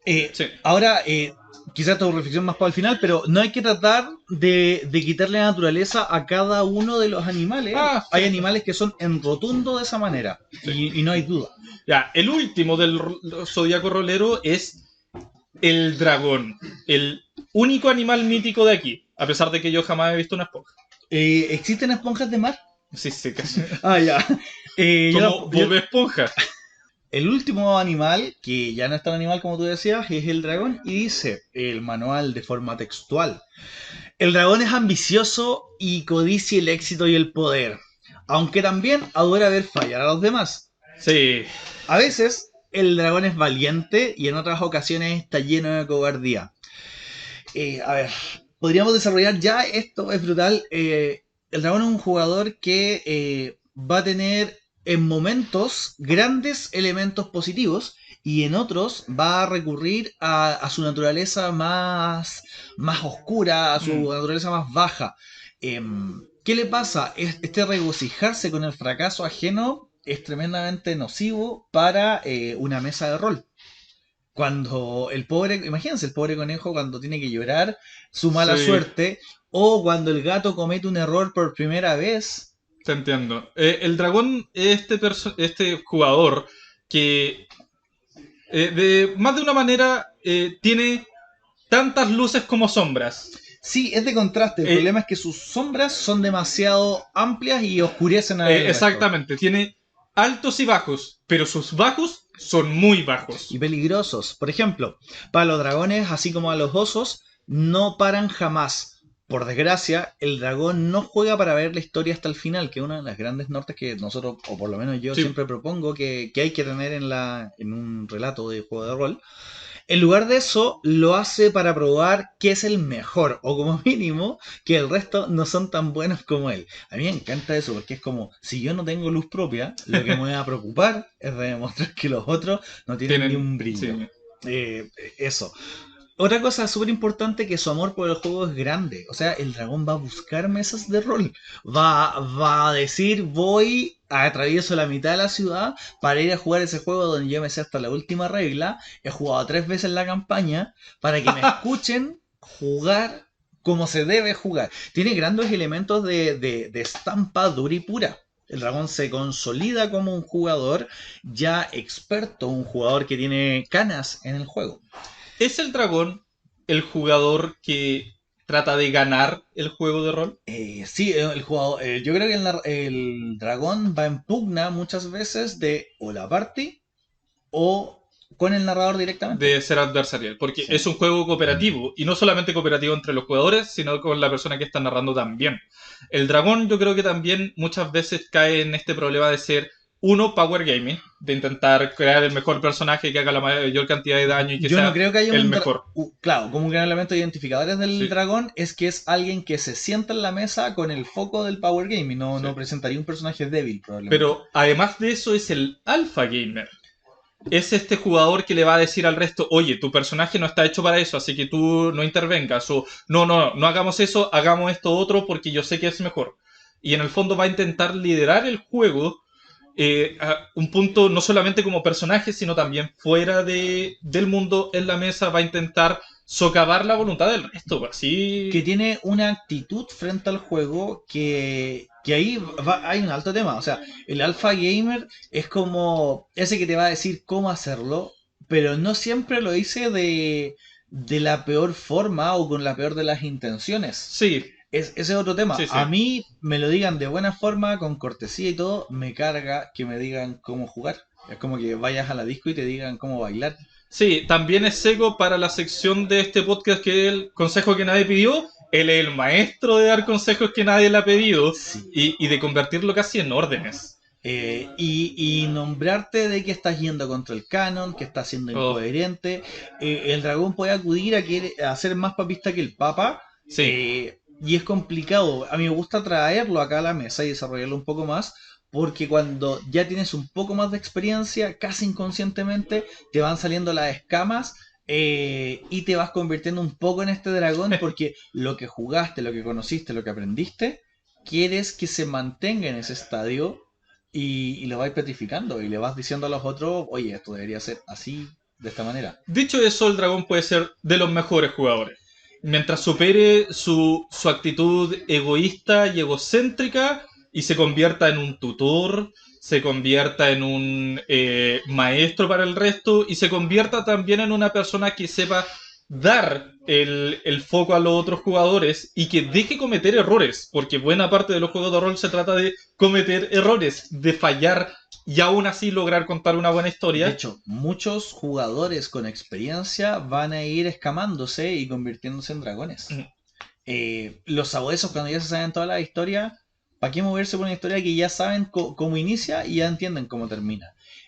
Sí. Ahora, quizás tu reflexión más para el final, pero no hay que tratar de quitarle la naturaleza a cada uno de los animales. Ah, Hay sí, animales que son en rotundo de esa manera, sí. y no hay duda. Ya, el último del zodiaco rolero es el dragón. El único animal mítico de aquí. A pesar de que yo jamás he visto una esponja. ¿Existen esponjas de mar? Sí, sí, casi. Ah, ya. Como Bob Esponja. El último animal, que ya no es tan animal como tú decías, es el dragón y dice el manual de forma textual. El dragón es ambicioso y codicia el éxito y el poder, aunque también adora ver fallar a los demás. Sí. A veces el dragón es valiente y en otras ocasiones está lleno de cobardía. A ver, podríamos desarrollar ya esto, es brutal. El dragón es un jugador que va a tener en momentos grandes elementos positivos y en otros va a recurrir a su naturaleza más oscura, a su naturaleza más baja. ¿Qué le pasa? Este regocijarse con el fracaso ajeno es tremendamente nocivo para una mesa de rol. Cuando el pobre, imagínense el pobre conejo cuando tiene que llorar su mala Sí. suerte o cuando el gato comete un error por primera vez. Te entiendo. El dragón es este jugador que de más de una manera tiene tantas luces como sombras. Sí, es de contraste. El Eh, problema es que sus sombras son demasiado amplias y oscurecen al resto. exactamente, tiene altos y bajos, pero sus bajos son muy Y bajos. peligrosos. Por ejemplo, para los dragones, así como a los osos, no paran jamás. Por desgracia, el dragón no juega para ver la historia hasta el final, que es una de las grandes nortes que nosotros, o por lo menos yo Sí, siempre propongo que hay que tener en un relato de juego de rol. En lugar de eso, lo hace para probar que es el mejor, o como mínimo, que el resto no son tan buenos como él. A mí me encanta eso, porque es como, si yo no tengo luz propia, lo que me voy a preocupar es de demostrar que los otros no tienen ni tienen. un brillo. Sí. Eso. Otra cosa súper importante que su amor por el juego es grande. O sea, el dragón va a buscar mesas de rol. Va a decir, voy a atravieso la mitad de la ciudad para ir a jugar ese juego donde yo me sé hasta la última regla. He jugado 3 veces la campaña para que me escuchen jugar como se debe jugar. Tiene grandes elementos de estampa dura y pura. El dragón se consolida como un jugador ya experto, un jugador que tiene canas en el juego. ¿Es el dragón el jugador que trata de ganar el juego de rol? Sí, el jugador, yo creo que el dragón va en pugna muchas veces de o la party o con el narrador directamente. De ser adversarial, porque Sí. es un juego cooperativo, y no solamente cooperativo entre los jugadores, sino con la persona que está narrando también. El dragón yo creo que también muchas veces cae en este problema de ser uno, power gaming, de intentar crear el mejor personaje que haga la mayor cantidad de daño y que Yo no sea creo que haya el un... mejor. Claro, como un gran elemento de identificadores del Sí, dragón es que es alguien que se sienta en la mesa con el foco del power gaming. No, sí. no presentaría un personaje débil probablemente. Pero además de eso es el alpha gamer. Es este jugador que le va a decir al resto, oye, tu personaje no está hecho para eso, así que tú no intervengas, o no hagamos eso, hagamos esto otro porque yo sé que es mejor. Y en el fondo va a intentar liderar el juego a un punto no solamente como personaje, sino también fuera del mundo en la mesa, va a intentar socavar la voluntad del resto, Que así... tiene una actitud frente al juego que ahí hay un alto tema. O sea, el alpha gamer es como ese que te va a decir cómo hacerlo, pero no siempre lo dice de la peor forma o con la peor de las intenciones. Sí, Ese es otro tema. sí, A sí. mí me lo digan de buena forma, con cortesía y todo, me carga que me digan cómo jugar. Es como que vayas a la disco y te digan cómo bailar. Sí, también es seco para la sección de este podcast que es el consejo que nadie pidió. Él es el maestro de dar consejos que nadie le ha pedido Sí. y de convertirlo casi en órdenes. Y nombrarte de que estás yendo contra el canon, que estás siendo Oh, incoherente. El dragón puede acudir a ser más papista que el papa. sí, Y es complicado. A mí me gusta traerlo acá a la mesa y desarrollarlo un poco más. Porque cuando ya tienes un poco más de experiencia, casi inconscientemente te van saliendo las escamas y te vas convirtiendo un poco en este dragón porque lo que jugaste, lo que conociste, lo que aprendiste, quieres que se mantenga en ese estadio y lo vais petrificando y le vas diciendo a los otros, oye, esto debería ser así, de esta manera. dicho eso, el dragón puede ser de los mejores jugadores. Mientras supere su actitud egoísta y egocéntrica y se convierta en un tutor se convierta en un maestro para el resto y se convierta también en una persona que sepa dar el foco a los otros jugadores y que deje cometer errores, porque buena parte de los juegos de rol se trata de cometer errores, de fallar y aún así lograr contar una buena De historia. hecho, muchos jugadores con experiencia van a ir escamándose y convirtiéndose en dragones. Mm. Los sabuesos, cuando ya se saben toda la historia, ¿para qué moverse por una historia que ya saben cómo inicia y ya entienden cómo termina?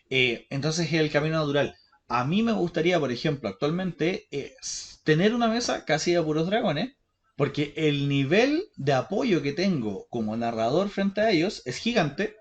Entonces es el camino natural. A mí me gustaría, por ejemplo, actualmente tener una mesa casi de puros dragones, porque el nivel de apoyo que tengo como narrador frente a ellos es gigante,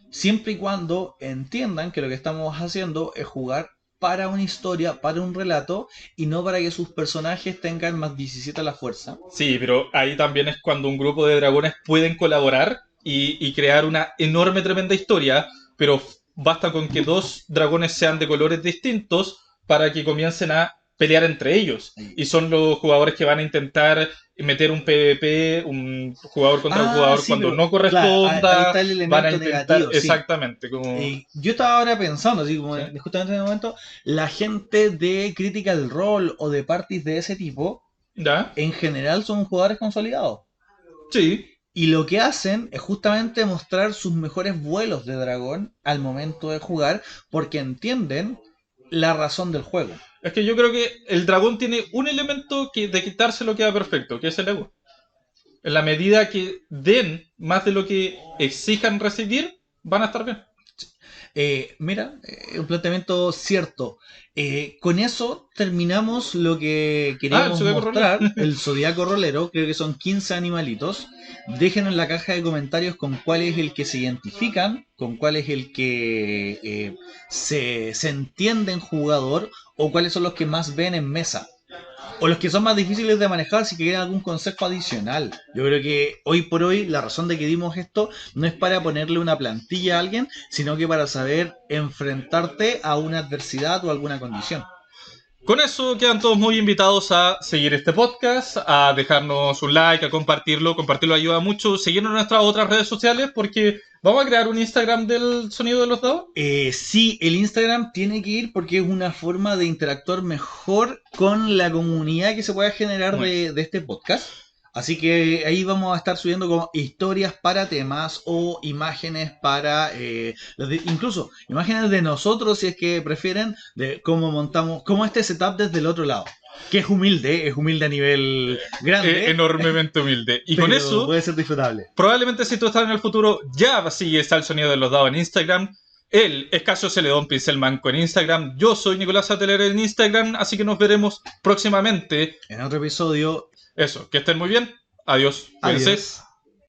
siempre y cuando entiendan que lo que estamos haciendo es jugar para una historia, para un relato, y no para que sus personajes tengan más 17 a la fuerza. Sí, pero ahí también es cuando un grupo de dragones pueden colaborar y crear una enorme, tremenda historia, pero basta con que dos dragones sean de colores distintos para que comiencen a pelear entre ellos. Y son los jugadores que van a intentar meter un PvP, un jugador contra un jugador Sí, cuando pero no claro, ahí corresponda, está el van a elemento intentar negativo, sí. exactamente como... Yo estaba ahora pensando, así como ¿Sí? justamente en el momento, la gente de Critical Role o de parties de ese tipo, ¿Ya? en general son jugadores consolidados. Sí. Y lo que hacen es justamente mostrar sus mejores vuelos de dragón al momento de jugar, porque entienden la razón del juego. Es que yo creo que el dragón tiene un elemento que de quitárselo queda perfecto, que es el ego. En la medida que den más de lo que exijan recibir, van a estar bien. Mira, un planteamiento cierto. Con eso terminamos lo que Ah, el queríamos zodiaco rolero. mostrar, el zodiaco rolero, creo que son 15 animalitos. Dejen en la caja de comentarios con cuál es el que se identifican, con cuál es el que se entiende en jugador o cuáles son los que más ven en mesa. O los que son más difíciles de manejar si quieren algún consejo adicional. Yo creo que hoy por hoy la razón de que dimos esto no es para ponerle una plantilla a alguien, sino que para saber enfrentarte a una adversidad o alguna condición. Con eso quedan todos muy invitados a seguir este podcast, a dejarnos un like, a compartirlo. Compartirlo ayuda mucho. Seguirnos en nuestras otras redes sociales porque vamos a crear un Instagram del sonido de los dados. Sí, el Instagram tiene que ir porque es una forma de interactuar mejor con la comunidad que se pueda generar de este podcast. Así que ahí vamos a estar subiendo como historias para temas o imágenes para, incluso imágenes de nosotros si es que prefieren, de cómo montamos, cómo este setup desde el otro lado. Que es humilde a nivel grande, Enormemente humilde. Y pero con eso, puede ser disfrutable. probablemente si tú estás en el futuro, ya sigues al sonido de los dados en Instagram. Él es Casio Celedón Pincelmanco en Instagram. Yo soy Nicolás Sateler en Instagram, así que nos veremos próximamente. En otro episodio. Eso, que estén muy bien. Adiós. Cuídense. Adiós.